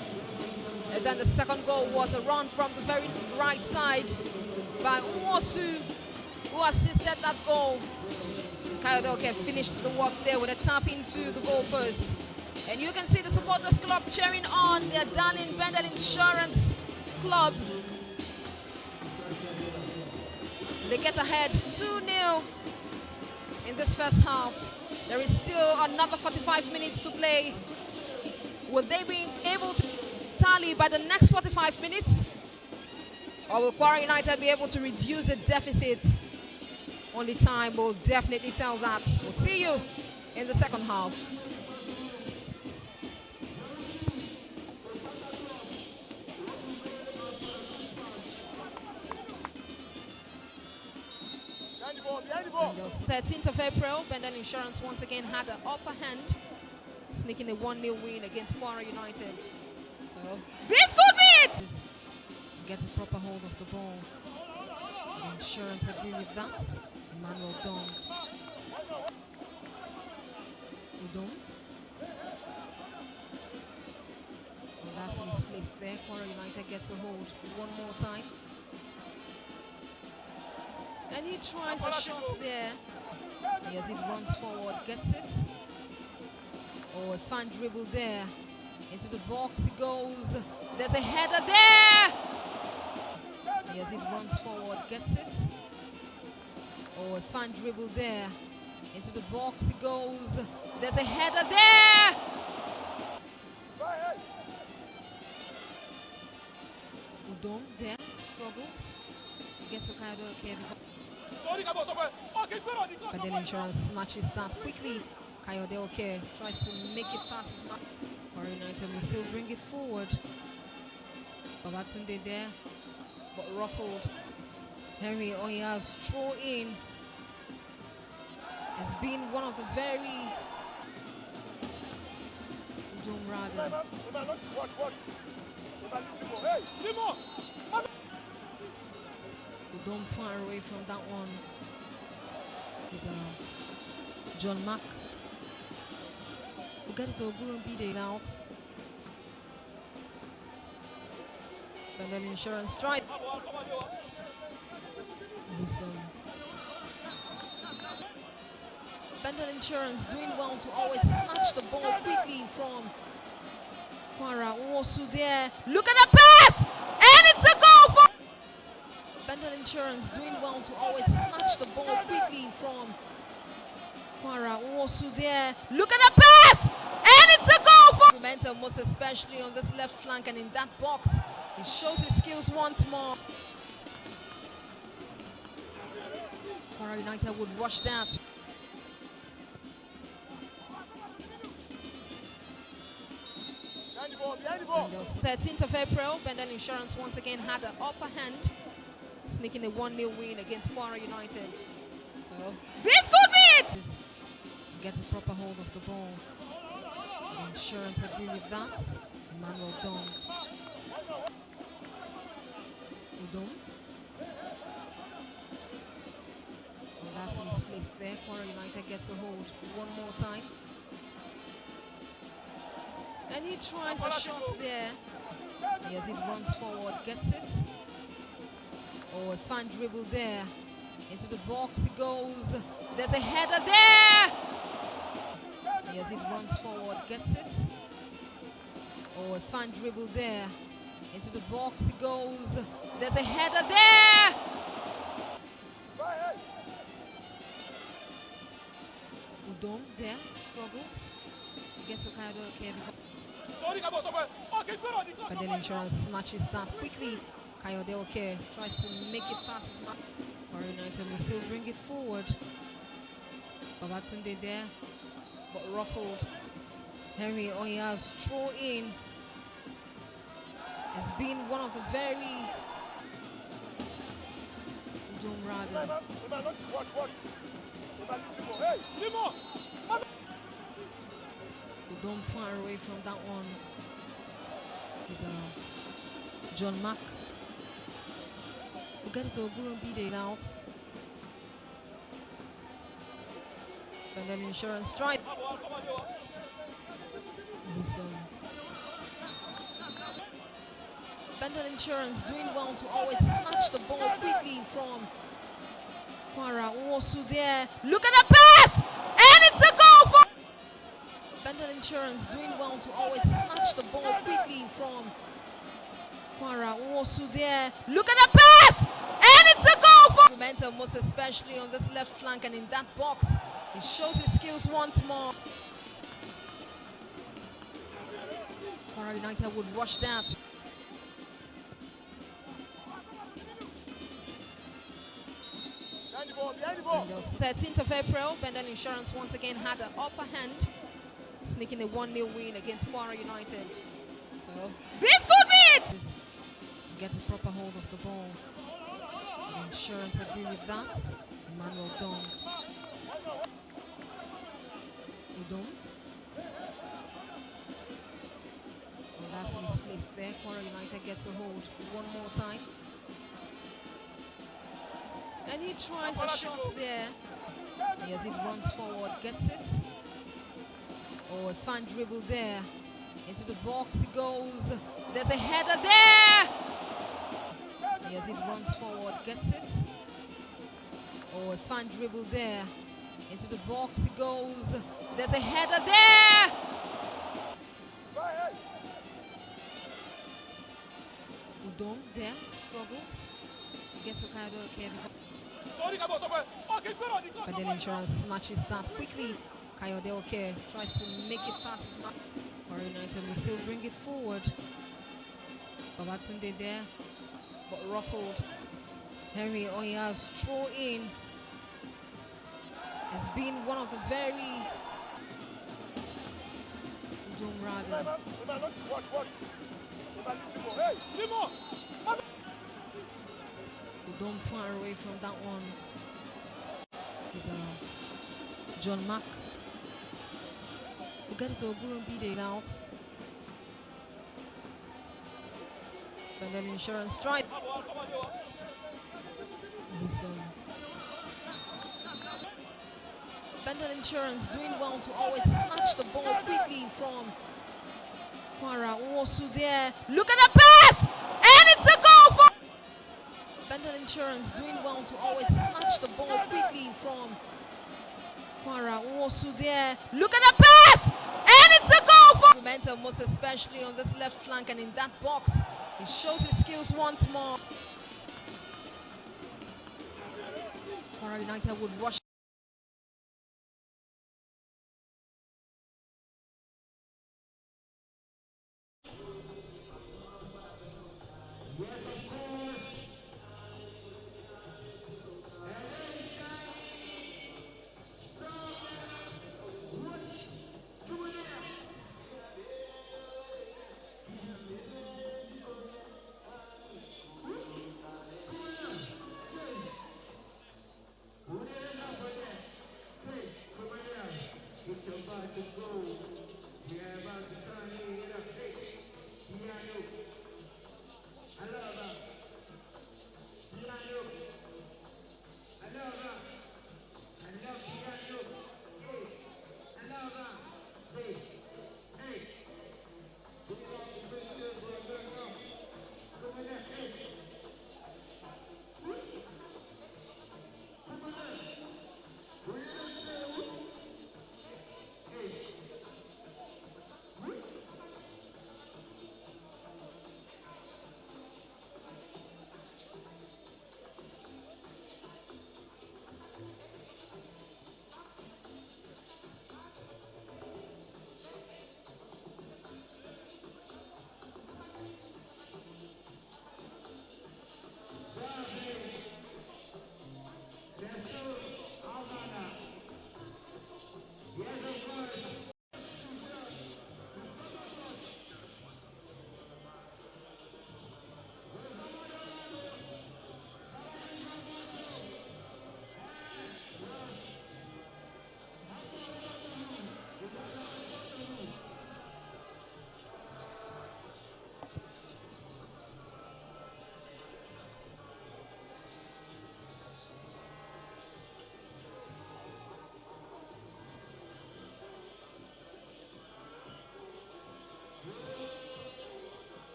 And then the second goal was a run from the very right side by Uwosu, who assisted that goal. Kayodoke finished the work there with a tap into the goal post. And you can see the supporters club cheering on their darling Bendel Insurance Club. They get ahead 2-0 in this first half. There is still another 45 minutes to play. Will they be able to tally by the next 45 minutes? Or will Kwara United be able to reduce the deficit? Only time will definitely tell that. We'll see you in the second half. On the 13th of April, Bendel Insurance once again had the upper hand, sneaking a 1-0 win against Kwara United. This could be it! Gets a proper hold of the ball. The Insurance agree with that. Emmanuel Dong Udom. And that's misplaced there. Kwara United gets a hold one more time. And he tries a shot there. As it runs forward, gets it. Oh, a fine dribble there. Into the box he goes. There's a header there. As it runs forward, gets it. Oh, a fine dribble there. Into the box he goes. There's a header there. Udom there struggles. Gets Okado okay before. Bendel Insurance snatches that quickly. Kayode Oke tries to make it past his mark. Kwara United will still bring it forward. Babatunde there, but ruffled. Henry Onya's throw in has been one of the very Udom rather. Udom far away from that one. John Mack. We'll get it to Ogbemudia out. Bendel Insurance try. Wisdom. Bendel Insurance doing well to always snatch the ball quickly from Kwara. Also there. Look at the pass! And it's a goal for Bendel Insurance doing well to always snatch the ball quickly from Kwara. Also there. Look at the pass! And it's a goal for momentum, most especially on this left flank and in that box. He shows his skills once more. Kwara United would rush that. And it was 13th of April. Bendel Insurance once again had the upper hand, sneaking a 1-0 win against Kwara United. Well, this could be it! Gets a proper hold of the ball. The Insurance agree with that. Emmanuel Dong. Udom. And that's misplaced there. Kwara United gets a hold one more time. And he tries a shot there. As it runs forward, gets it. Oh, a fine dribble there. Into the box he goes. There's a header there. As it runs forward, gets it. Oh, a fine dribble there. Into the box he goes. There's a header there. Udom there struggles. Gets Okado okay before. Bendel Insurance snatches that quickly. Kayode Oke tries to make it past his mark. Kwara United will still bring it forward. Babatunde there, but ruffled. Henry Onya's throw in has been one of the very Udom rather. Udom far away from that one. John Mack. We'll get it to Ogbemudia out. Bendel Insurance try. Wisdom. Bendel Insurance doing well to always snatch the ball quickly from Kwara. Also there. Look at the pass! And it's a goal for Bendel Insurance doing well to always snatch the ball quickly from Kwara. Also there. Look at the pass! And it's a goal for momentum, most especially on this left flank and in that box. He shows his skills once more. Kwara United would rush that. And it was 13th of April. Bendel Insurance once again had the upper hand, sneaking a 1-0 win against Kwara United. Well, this could be it! Gets a proper hold of the ball. The Insurance agree with that. Emmanuel Dong. Udom. And that's misplaced there. Kwara United gets a hold one more time. And he tries a shot there. As it runs forward, gets it. Oh, a fun dribble there. Into the box he goes. There's a header there. Yes, it runs forward, gets it. Oh, a fun dribble there. Into the box he goes. There's a header there. Udom there struggles. Gets a kind of okay before. Bendel Insurance snatches that quickly. Kayode Oke tries to make it past his mark. Kwara United will still bring it forward. Babatunde there, but ruffled. Henry Onya's throw in has been one of the very Udom rather. Udom far away from that one. John Mack. We get it to Ogbemudia out. Bendel Insurance try. Wisdom. Bendel Insurance doing well to always snatch the ball quickly from Kwara. Nwosu there. Look at the pass! And it's a goal for Bendel Insurance doing well to always snatch the ball quickly from Kwara. Nwosu there. Look at the pass! And it's a goal for Momentum, most especially on this left flank and in that box. He shows his skills once more. Kwara United would rush.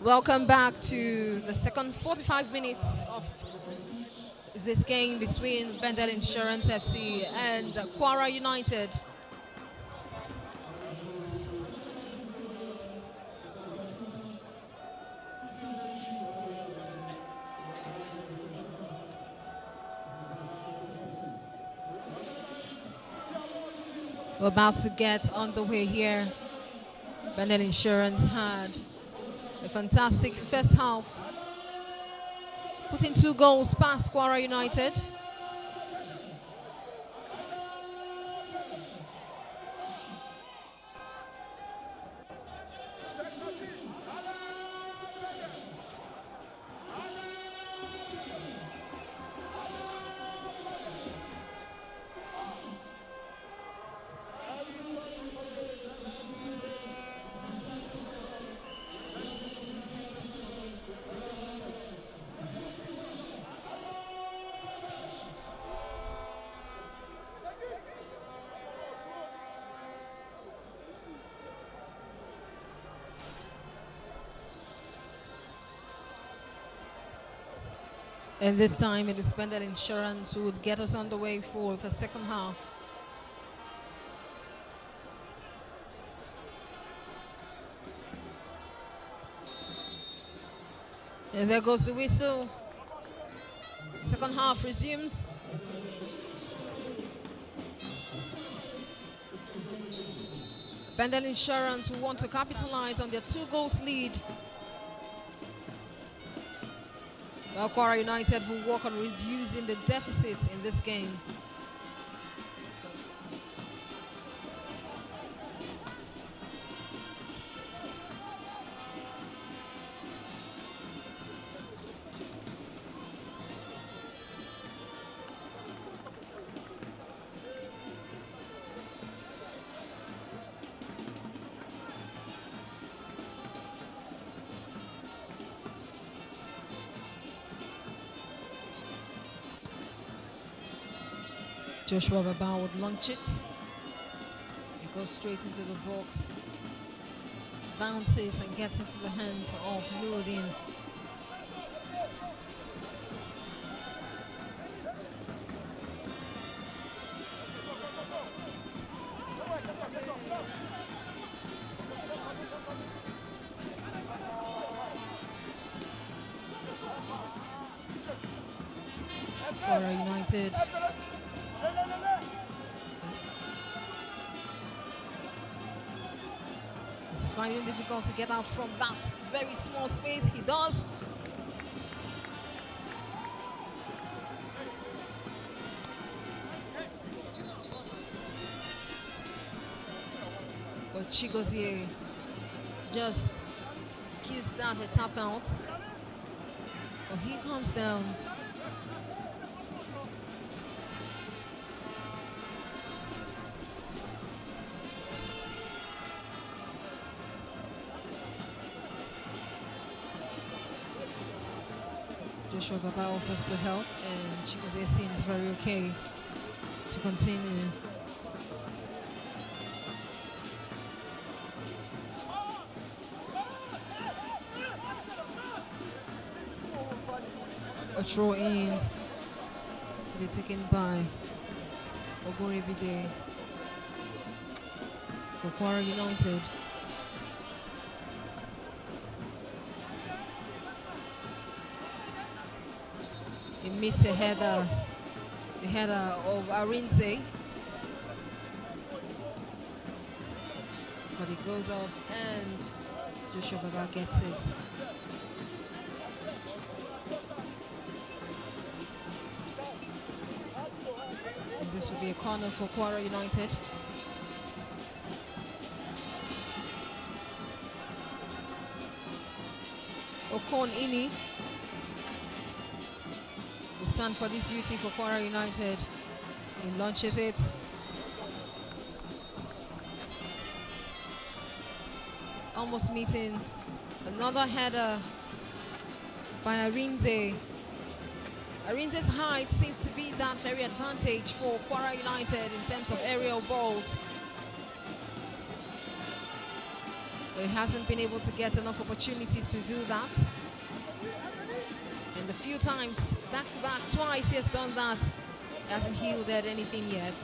Welcome back to the second 45 minutes of this game between Bendel Insurance FC and Kwara United. We're about to get on the way here. Bendel Insurance had a fantastic first half, putting 2 goals past Kwara United. And this time it is Bendel Insurance who would get us on the way for the second half. And there goes the whistle. Second half resumes. Bendel Insurance who want to capitalize on their 2 goals lead. Well, Kwara United will work on reducing the deficit in this game. Joshua Baba would launch it. It goes straight into the box. Bounces and gets into the hands of Nuruddin. Kwara United. It's finding it difficult to get out from that very small space. He does. But Chigozie just gives that a tap out. But he comes down. Joshua Baba offers to help, and Chigozie seems very okay to continue. A throw in to be taken by Ogbemudia for Kwara United. He meets the header of Arinze, but it goes off and Joshua Baba gets it. And this will be a corner for Kwara United. Okon Ini will stand for this duty for Kwara United. He launches it. Almost meeting another header by Arinze. Arinze's height seems to be that very advantage for Kwara United in terms of aerial balls. He hasn't been able to get enough opportunities to do that. And the few times, back to back, twice he has done that, he hasn't yielded anything yet.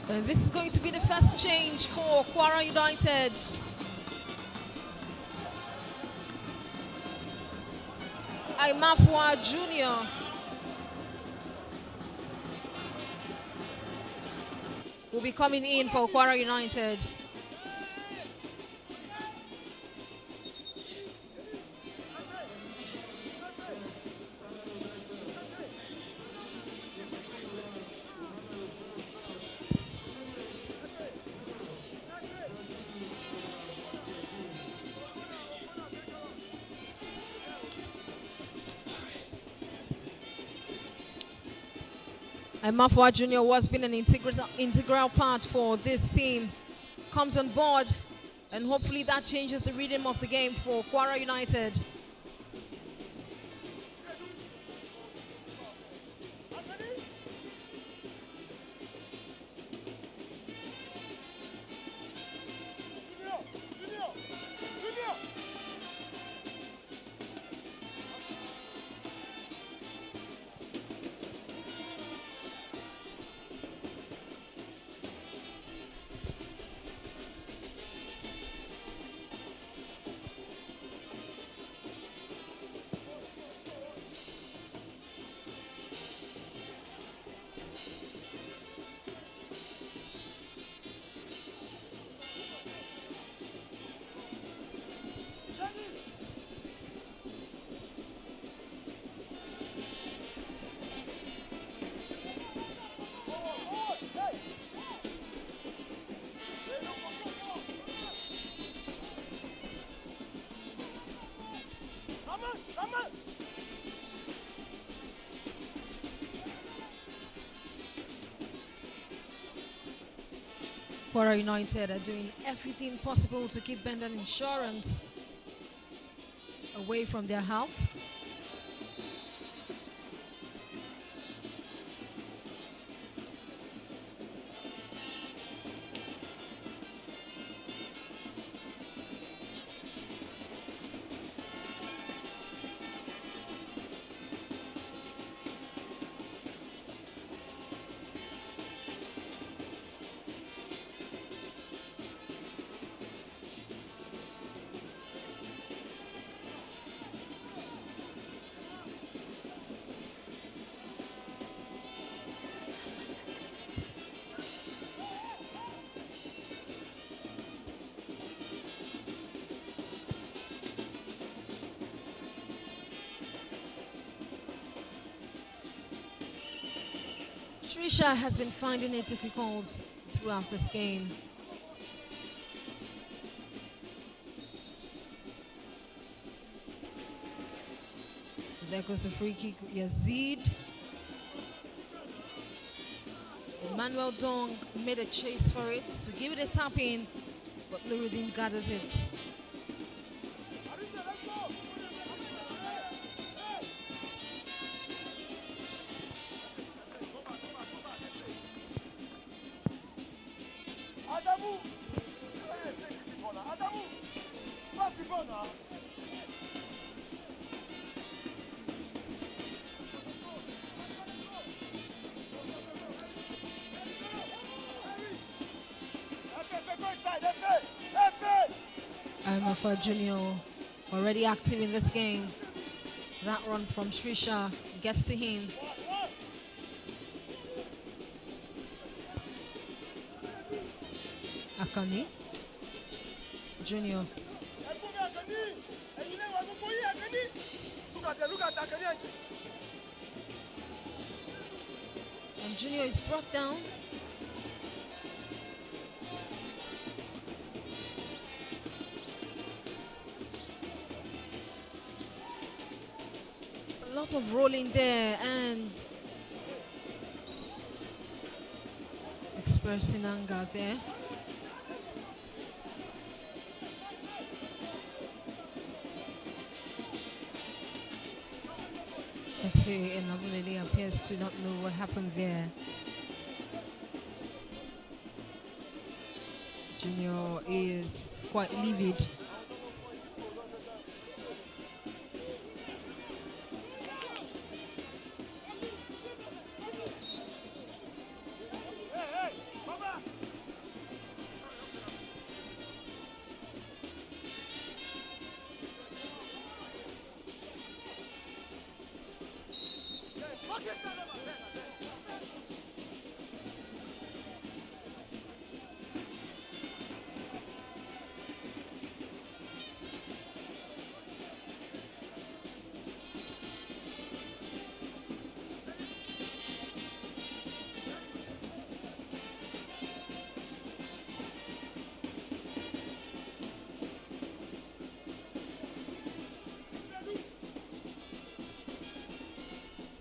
And this is going to be the first change for Kwara United. Imafua Jr. will be coming in for Kwara United. Mafua Jr. was been an integral part for this team. Comes on board, and hopefully that changes the rhythm of the game for Kwara United. Kwara United are doing everything possible to keep Bendel Insurance away from their half. Trisha has been finding it difficult throughout this game. There goes the free kick, Yazid. Emmanuel Dong made a chase for it to give it a tap in, but Nuruddin gathers it. Mafua Jr. already active in this game. That run from Trisha gets to him. Akani Junior. Junior is brought down. A lot of rolling there and expressing anger there. FA and Abunele appears to not know what happened there. Junior is quite livid.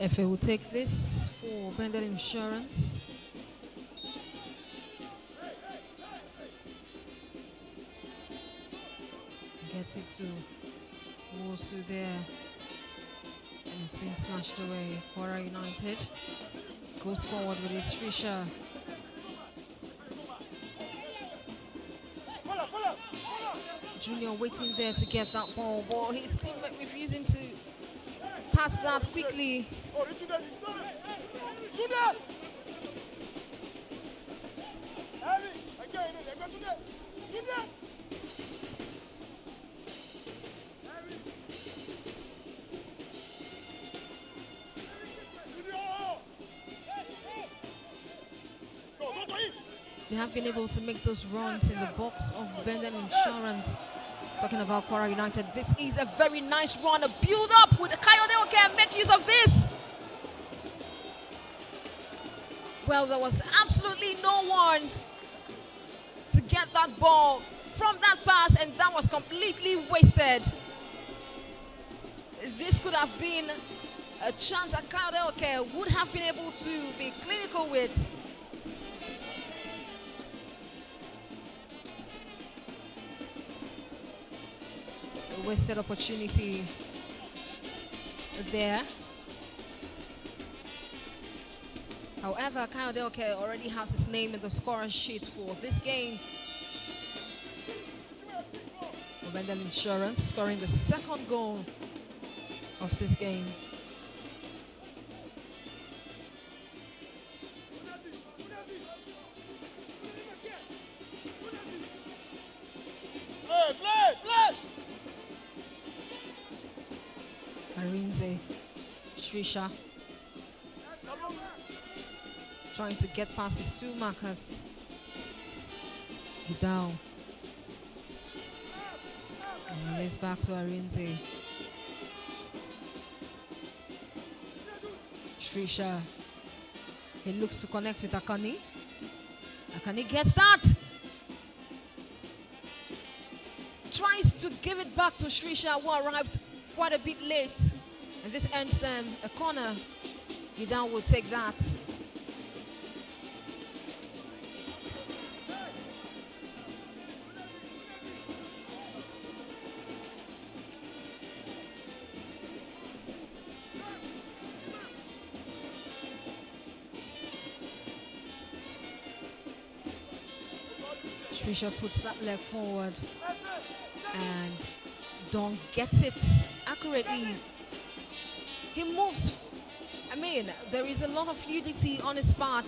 FA will take this for Bendel Insurance. Gets it to Wosu there. And it's been snatched away. Kwara United goes forward with it. Trisha. Junior waiting there to get that ball, but his teammate refusing to pass that quickly. They have been able to make those runs in the box of Bendel Insurance. Talking about Kwara United, this is a very nice run, a build up with Kayode Oke. Make use of this. Well, there was absolutely no one to get that ball from that pass, and that was completely wasted. This could have been a chance that Kayode Oke would have been able to be clinical with. Wasted opportunity there. However, Kayode Oke already has his name in the scoring sheet for this game. Bendel Insurance scoring the second goal of this game. Arinze, Trisha trying to get past his two markers. Vidal. And it's back to Arinze. Trisha. He looks to connect with Akani. Akani gets that. Tries to give it back to Trisha, who arrived quite a bit late. And this ends then a corner. Vidal will take that. Trisha puts that leg forward and Don gets it accurately. He moves. I mean, there is a lot of fluidity on his part.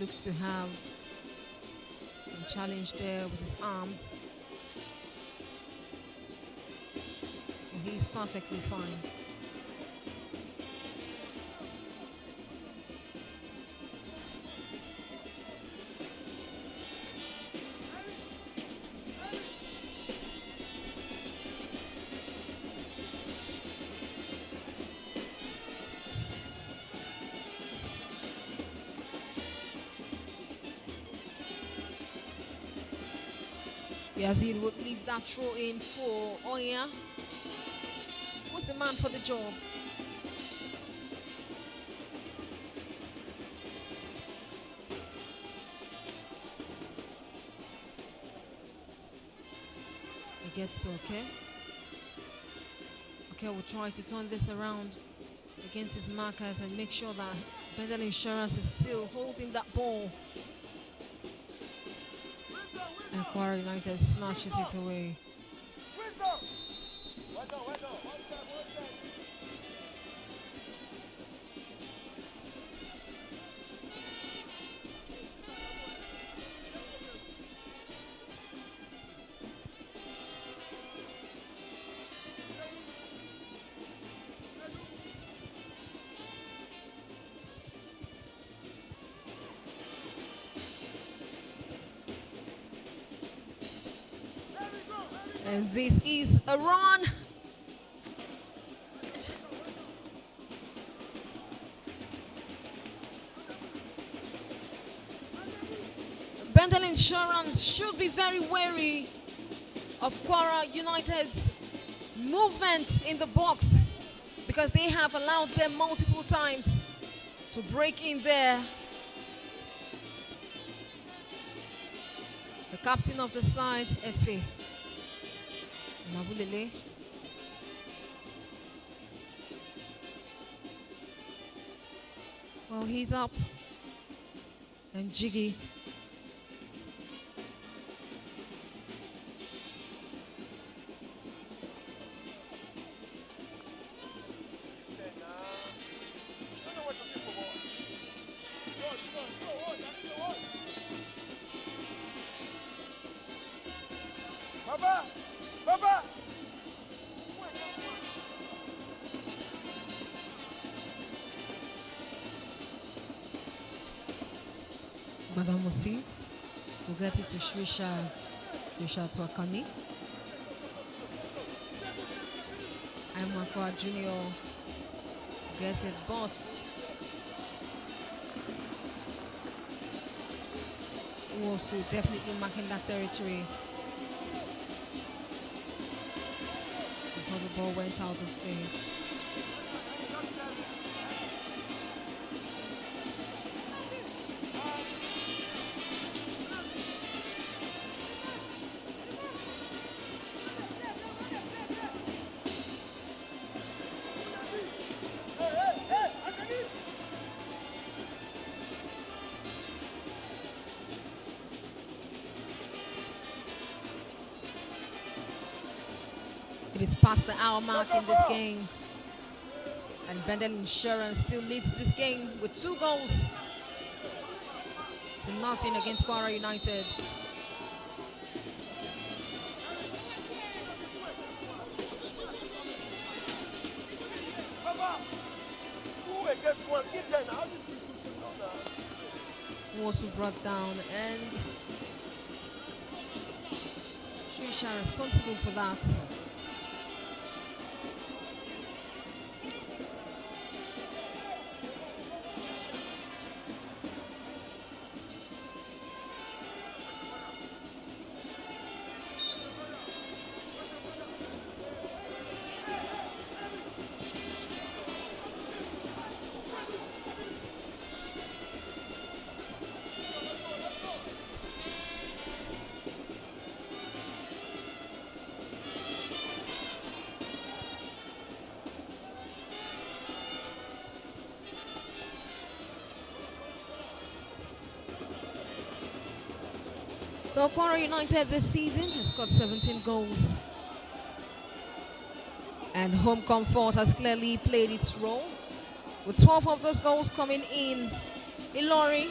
Looks to have some challenge there with his arm. he's perfectly fine. Yazid would leave that throw in for Onya. Who's the man for the job? He gets to okay. Okay, we'll try to turn this around against his markers and make sure that Bendel Insurance is still holding that ball. And Kwara United snatches it away. And this is a run. Bendel Insurance should be very wary of Kwara United's movement in the box because they have allowed them multiple times to break in there. The captain of the side, Efe Mabulele. Well, he's up. And Jiggy. Madam Musi will get it to Shrisha to Akani. Amafra Junior gets it, but also definitely marking that territory before the ball went out of play. It is past the hour mark in this game. And Bendel Insurance still leads this game with 2 goals to nothing against Kwara United. Also brought down, and Shrisha responsible for that. Well, Kwara United this season has got 17 goals. And home comfort has clearly played its role, with 12 of those goals coming in Ilori,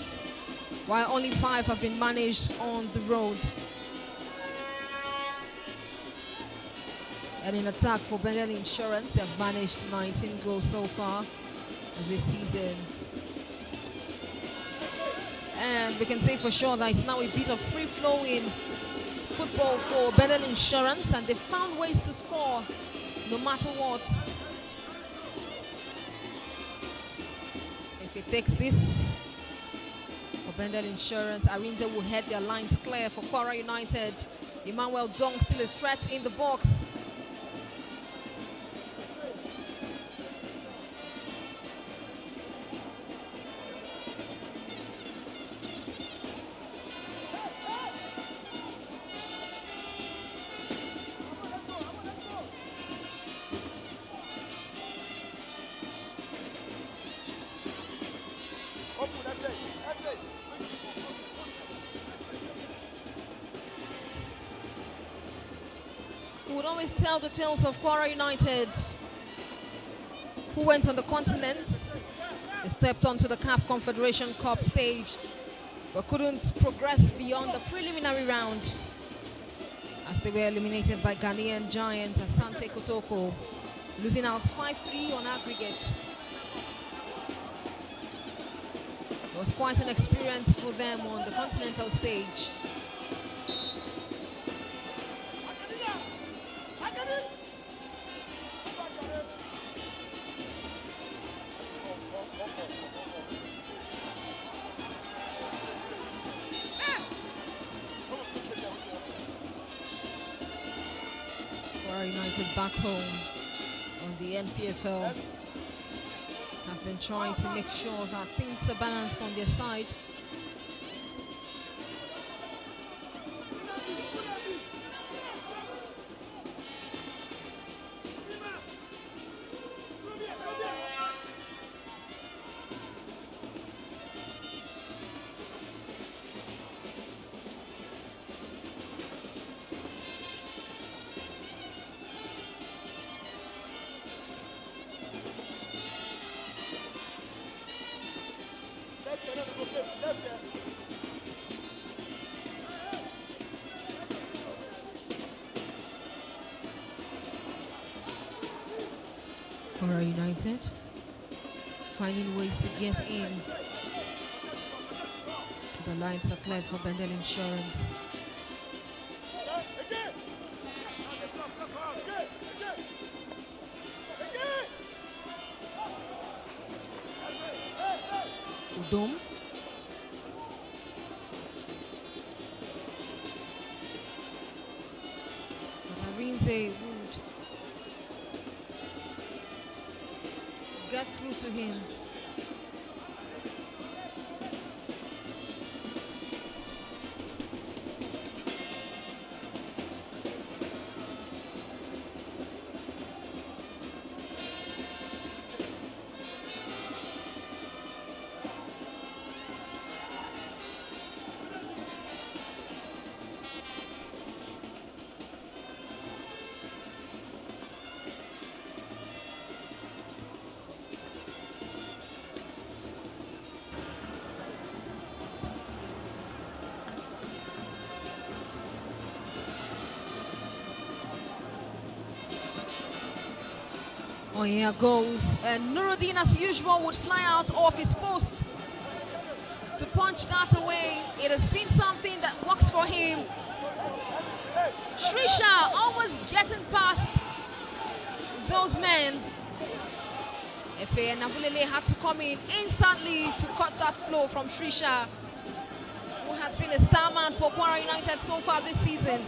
while only 5 have been managed on the road. And in attack for Bendel Insurance, they have managed 19 goals so far this season. And we can say for sure that it's now a bit of free-flowing football for Bendel Insurance, and they found ways to score no matter what. If it takes this for Bendel Insurance, Arinze will head their lines clear for Kwara United. Emmanuel Dong still a threat in the box. We would always tell the tales of Kwara United, who went on the continent. They stepped onto the CAF Confederation Cup stage, but couldn't progress beyond the preliminary round as they were eliminated by Ghanaian giant Asante Kotoko, losing out 5-3 on aggregate. It was quite an experience for them on the continental stage. United back home on the NPFL have been trying to make sure that things are balanced on their side. Kwara United finding ways to get in. The lines are cleared for Bendel Insurance. Udom. Arinze would get through to him. Oh, here goes. And Nuruddin, as usual, would fly out off his post to punch that away. It has been something that works for him. Shrisha almost getting past those men. Efe and Nabulele had to come in instantly to cut that flow from Shrisha, who has been a star man for Kwara United so far this season.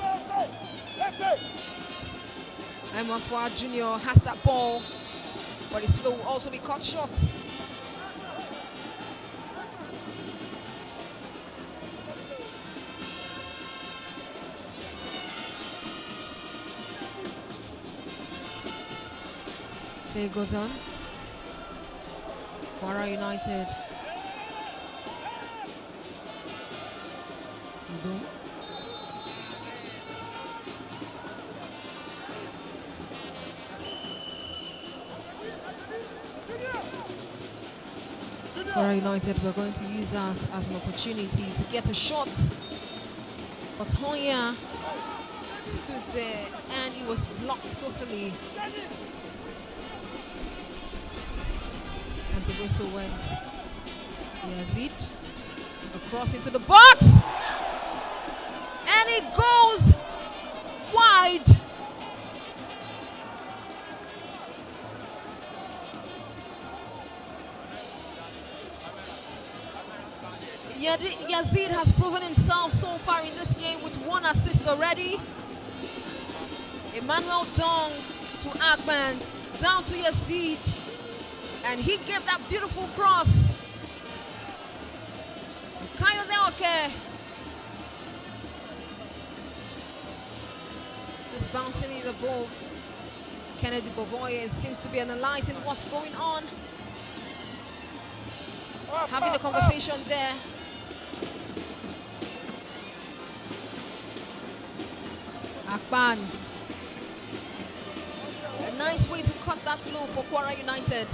Emafua Jr. has that ball, but his flow will also be cut short. Play goes on. Kwara United. Udom. Kwara United, we're going to use that as an opportunity to get a shot. But Hoya stood there and he was blocked totally. And the whistle went. Yazid across into the box. And it goes wide. Yazid has proven himself so far in this game with 1 assist already. Emmanuel Dong to Agman, down to Yazid, and he gave that beautiful cross. Kayode Oke just bouncing it above. Kennedy Boboye seems to be analyzing what's going on, having a conversation there. Akpan. A nice way to cut that flow for Kwara United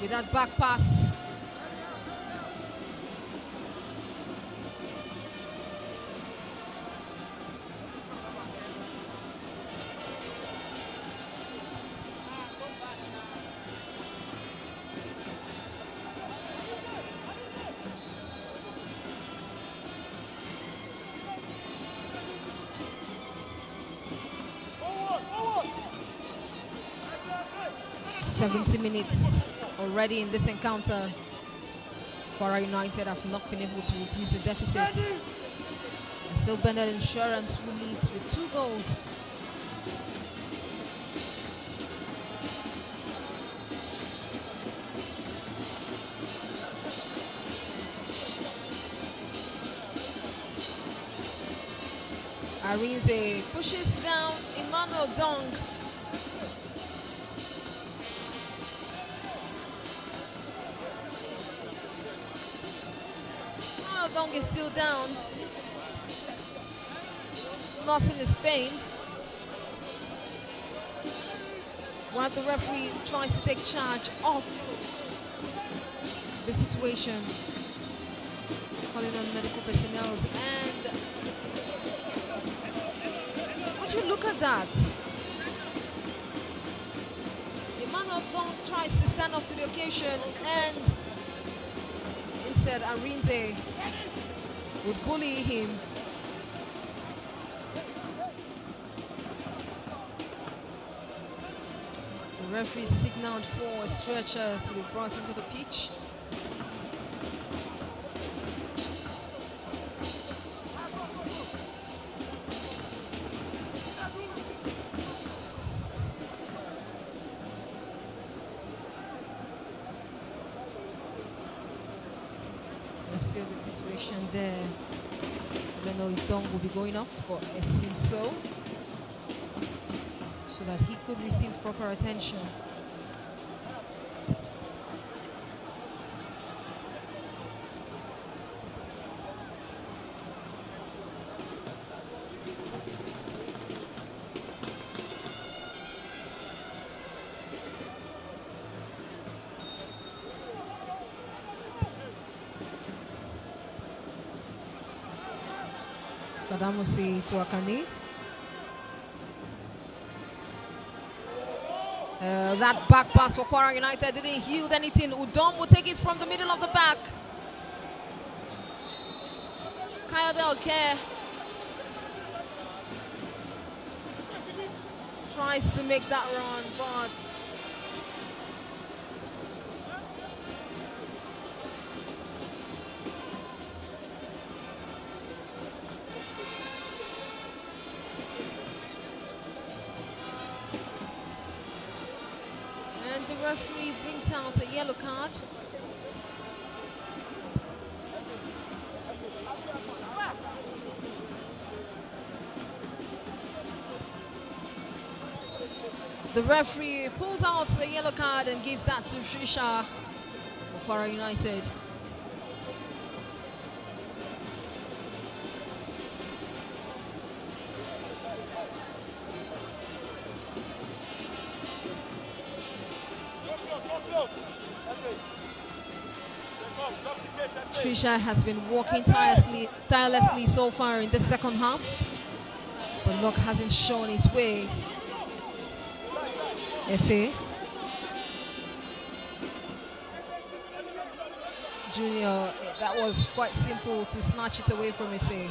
with that back pass. Forward! 70 minutes already in this encounter. Kwara United have not been able to reduce the deficit. And still Bendel Insurance who leads with 2 goals. Arinze pushes down Emmanuel Dong. Emmanuel Dong is still down. Nothing is Spain. While the referee tries to take charge of the situation, calling on medical personnel. And would you look at that? Emmanuel Dong tries to stand up to the occasion, and instead Arinze would bully him. The referee signaled for a stretcher to be brought into the pitch. Still the situation there. I don't know if Dong will be going off, but it seems so that he could receive proper attention. Kadamusi to Akani. That back pass for Kwara United didn't yield anything. Udom will take it from the middle of the back. Kayode Oke tries to make that run, but the referee brings out a yellow card. The referee pulls out the yellow card and gives that to Trisha for Kwara United. Trisha has been working tirelessly so far in the second half. luck hasn't shown his way. FA. Junior, that was quite simple to snatch it away from FA.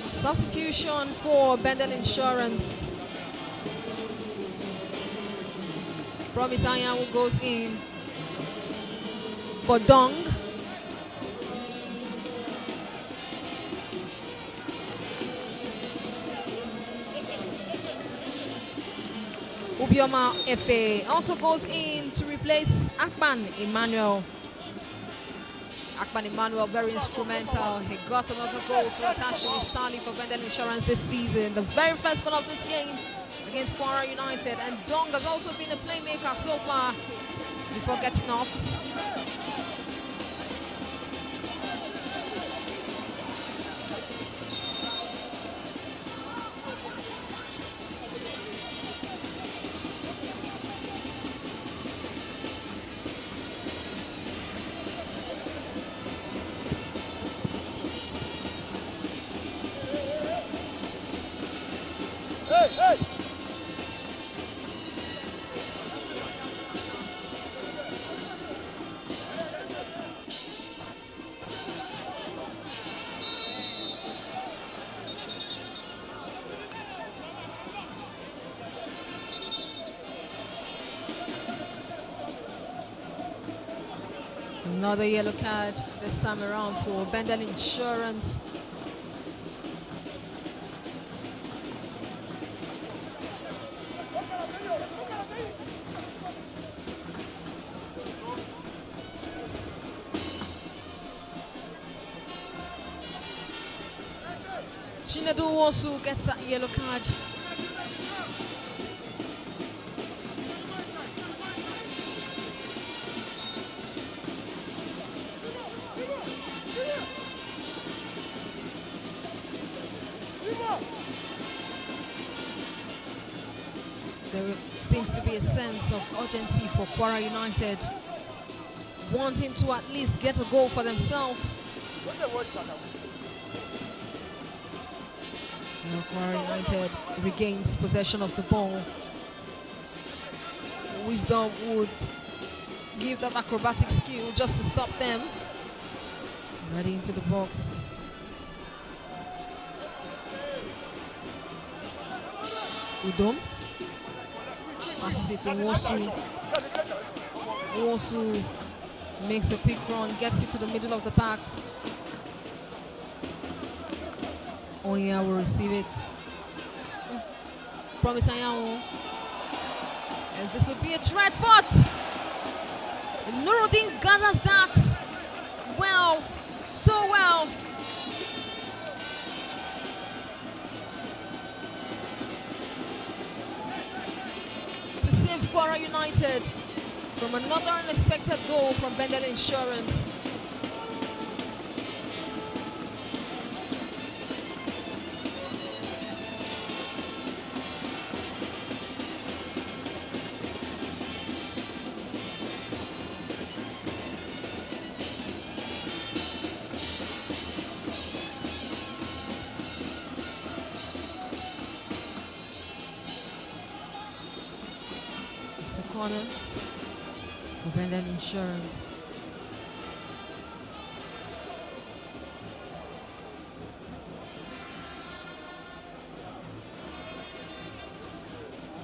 Substitution for Bendel Insurance. Promise Anyanwu goes in for Dong. Ubioma FA also goes in to replace Akpan Emmanuel. Akpan Emmanuel, very instrumental. He got another goal to attach to his tally for Bendel Insurance this season. The very first goal of this game against Kwara United. And Dong has also been a playmaker so far before getting off. Another yellow card this time around for Bendel Insurance. Chinedu Wosu gets that yellow card. There seems to be a sense of urgency for Kwara United, wanting to at least get a goal for themselves. Now Kwara United regains possession of the ball. Wisdom would give that acrobatic skill just to stop them. Ready into the box. Udom passes it to Wosu. Wosu makes a quick run, gets it to the middle of the park. Onya will receive it. Promise Anyanwu. And this would be a threat, but Nuruddin gathers that well, so well. To save Kwara United from another unexpected goal from Bendel Insurance. It's a corner for Bendel Insurance.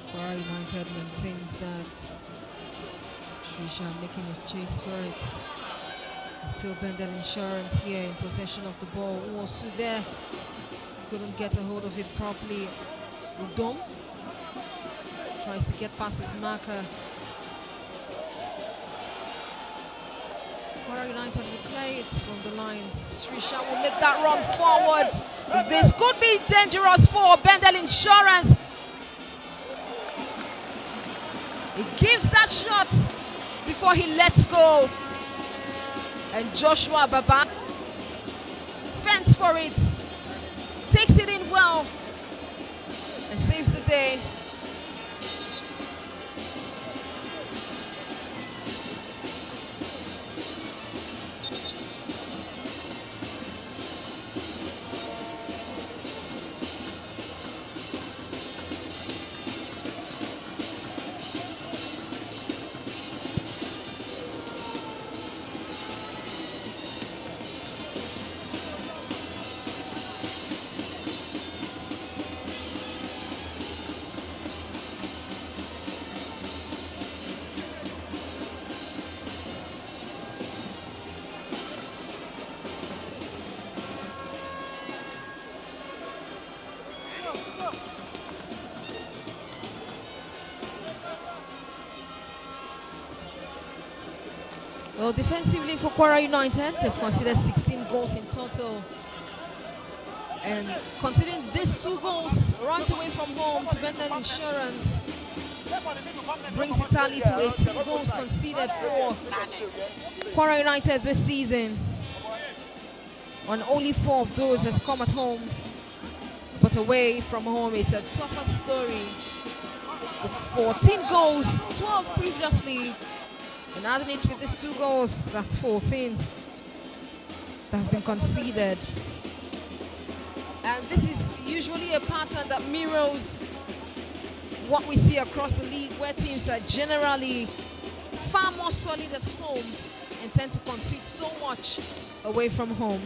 Kwara United maintains that. Trisha making a chase for it. It's still Bendel Insurance here in possession of the ball. Nwosu there couldn't get a hold of it properly. Udom tries to get past his marker. Kwara United will play it from the lines. Trisha will make that run forward. This could be dangerous for Bendel Insurance. He gives that shot before he lets go. And Joshua Baba fends for it. Takes it in well. And saves the day. Well, defensively for Kwara United, they've considered 16 goals in total. And considering these 2 goals right away from home to Bendel Insurance brings the tally to 18 goals conceded for Kwara United this season. And only 4 of those has come at home. But away from home, it's a tougher story. With 14 goals, 12 previously. And adding it with these 2 goals, that's 14 that have been conceded. And this is usually a pattern that mirrors what we see across the league, where teams are generally far more solid at home and tend to concede so much away from home.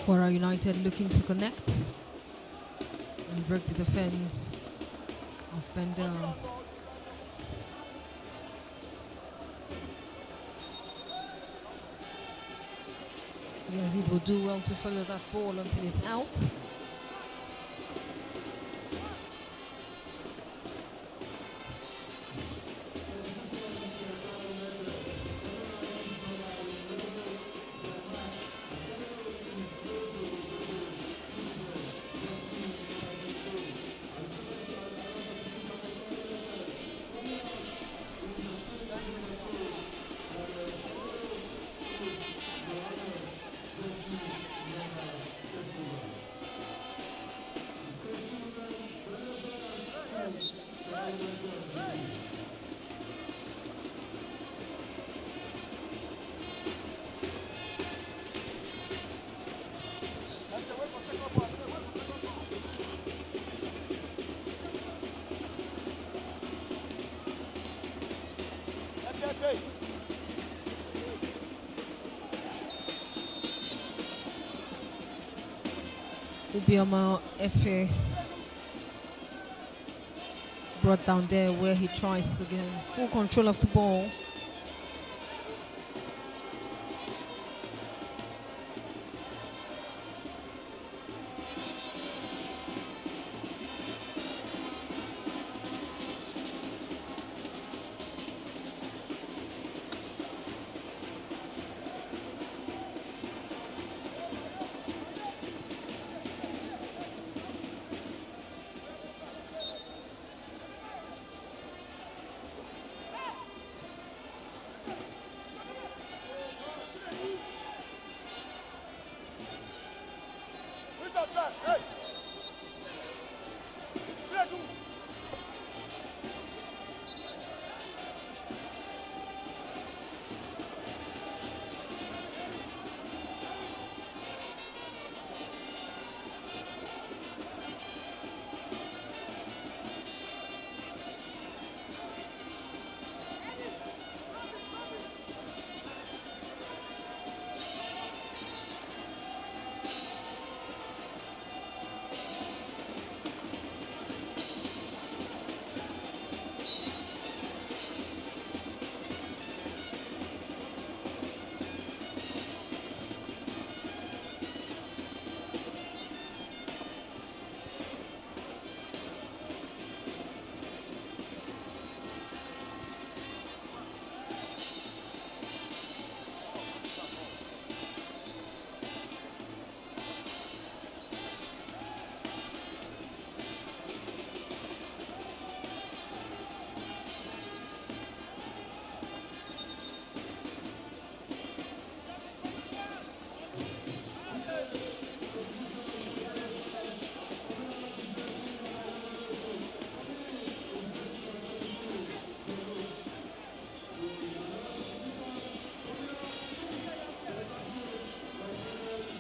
Kwara United looking to connect and break the defense of Bendel. Yazid will do well to follow that ball until it's out. Ogbemudia FA brought down there, where he tries to gain full control of the ball.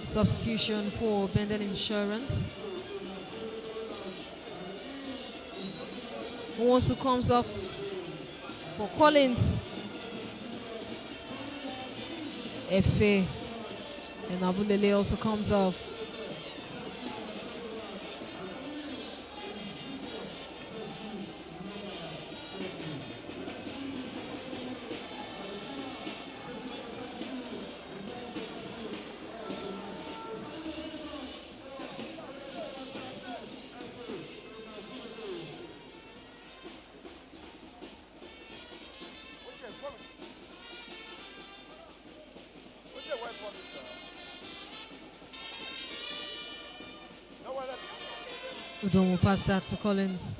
Substitution for Bendel Insurance. Who also comes off for Collins. Efe and Abulele also comes off. Udom will pass that to Collins.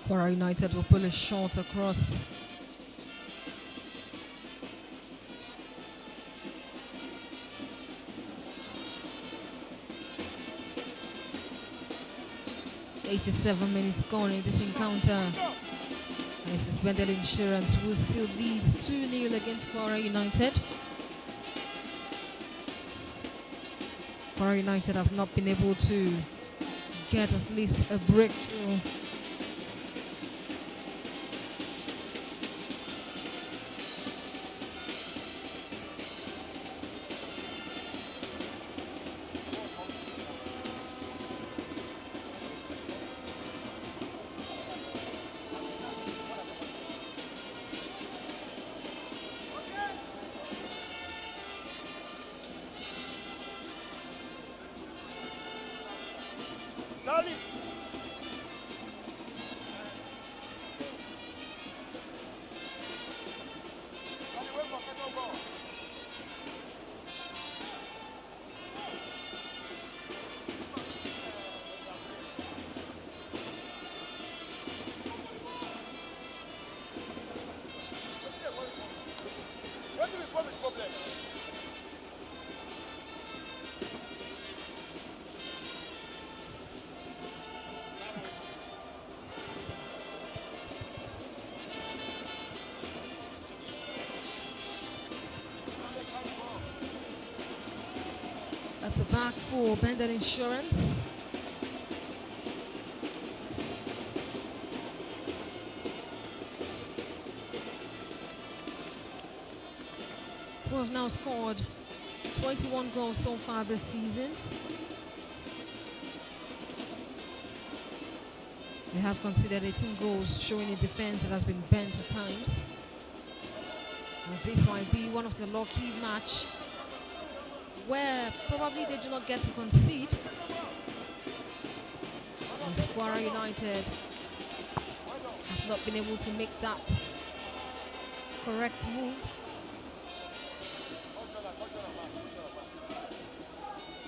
Kwara United will pull a shot across. "87 minutes gone in this encounter. And it is Bendel Insurance who still leads 2-0 against Kwara United. Kwara United have not been able to get at least a breakthrough. At the back for Bendel Insurance. Who have now scored 21 goals so far this season. They have conceded 18 goals, showing a defense that has been bent at times. And this might be one of the lucky match where probably they do not get to concede. And Kwara United have not been able to make that correct move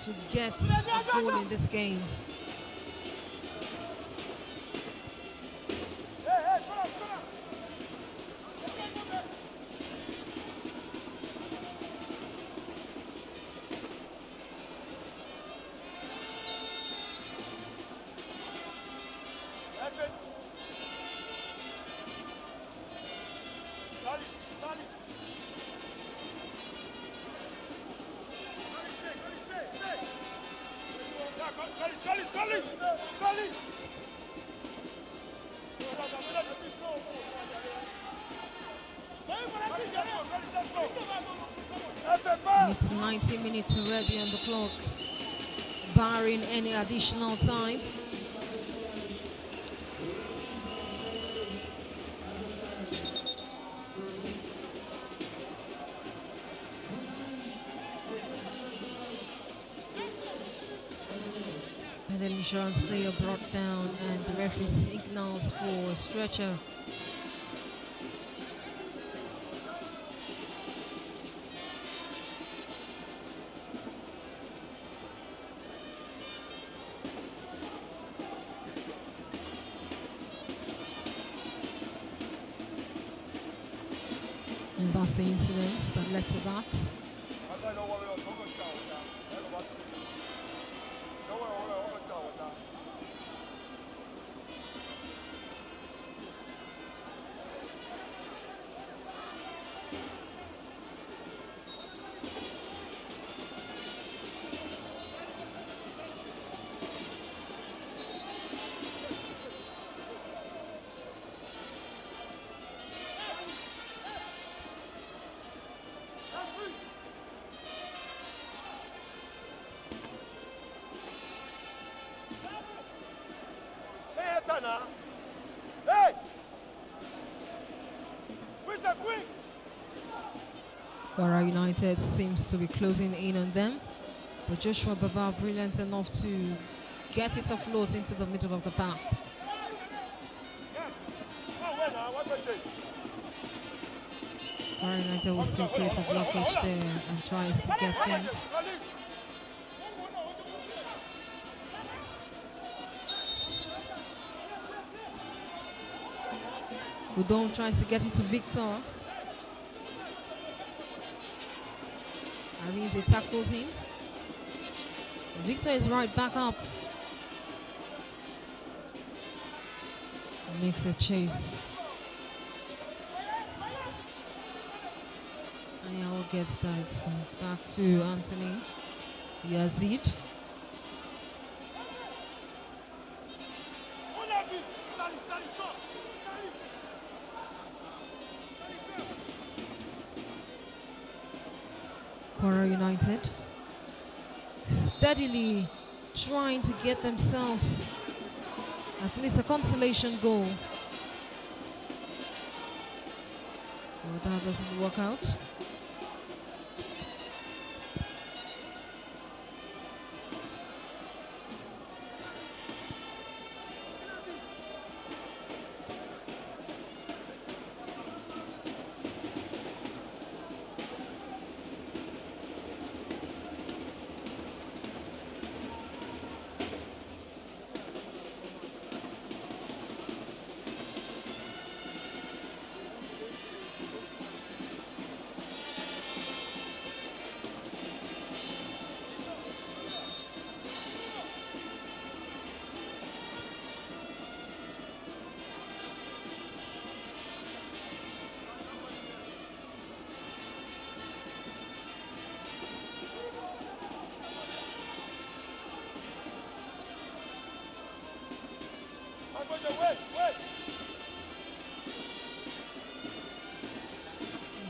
to get a goal in this game. Collins! And it's 90 minutes already on the clock, barring any additional time. And the insurance player brought down, and the referee signals for a stretcher. And that's the incident that led to that. Hey! Where's the queen? Kwara United seems to be closing in on them, but Joshua Baba brilliant enough to get it afloat into the middle of the park. Kwara United will still create a blockage there and tries to get things. Udon tries to get it to Victor. Arinze tackles him. Victor is right back up. Makes a chase. Ayao gets that. It's back to Anthony Yazid. Kwara United steadily trying to get themselves at least a consolation goal. Well, that doesn't work out.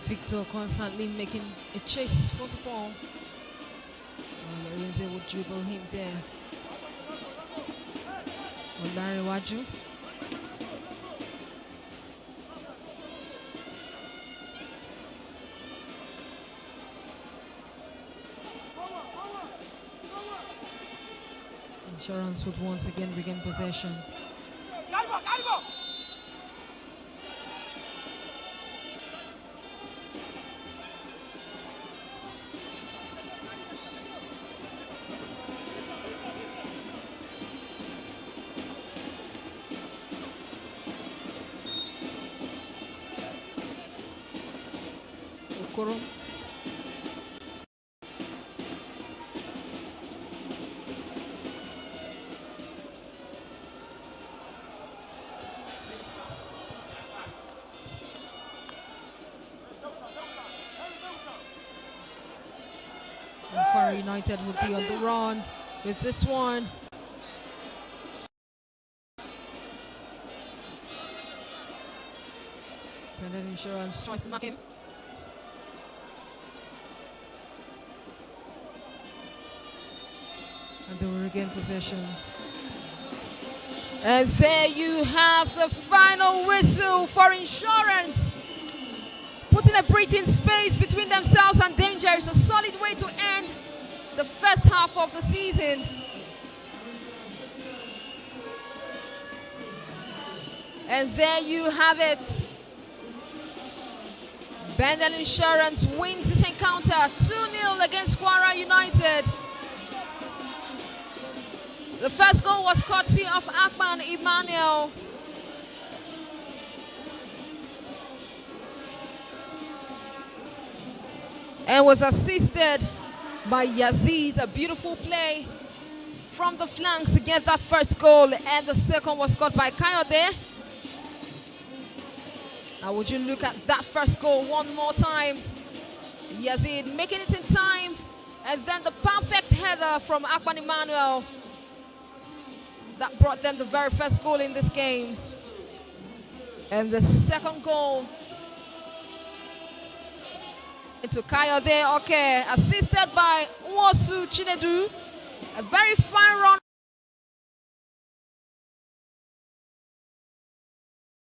Victor constantly making a chase for the ball. Arinze would dribble him there. Olarewaju. Insurance would once again regain possession. Okoro. Kwara United would be on the run with this one. Bendel Insurance tries to mark him. And they will regain possession. And there you have the final whistle for Insurance. Putting a breathing space between themselves and danger is a solid way to end the first half of the season. And there you have it. Bendel Insurance wins this encounter 2-0 against Kwara United. The first goal was courtesy of Akman Emmanuel. And was assisted by Yazid. A beautiful play from the flanks to get that first goal. And the second was scored by Kayode. Now would you look at that first goal one more time. Yazid making it in time. And then the perfect header from Akman Emmanuel. That brought them the very first goal in this game. And the second goal into Kayode, okay, assisted by Nwosu Chinedu. A very fine run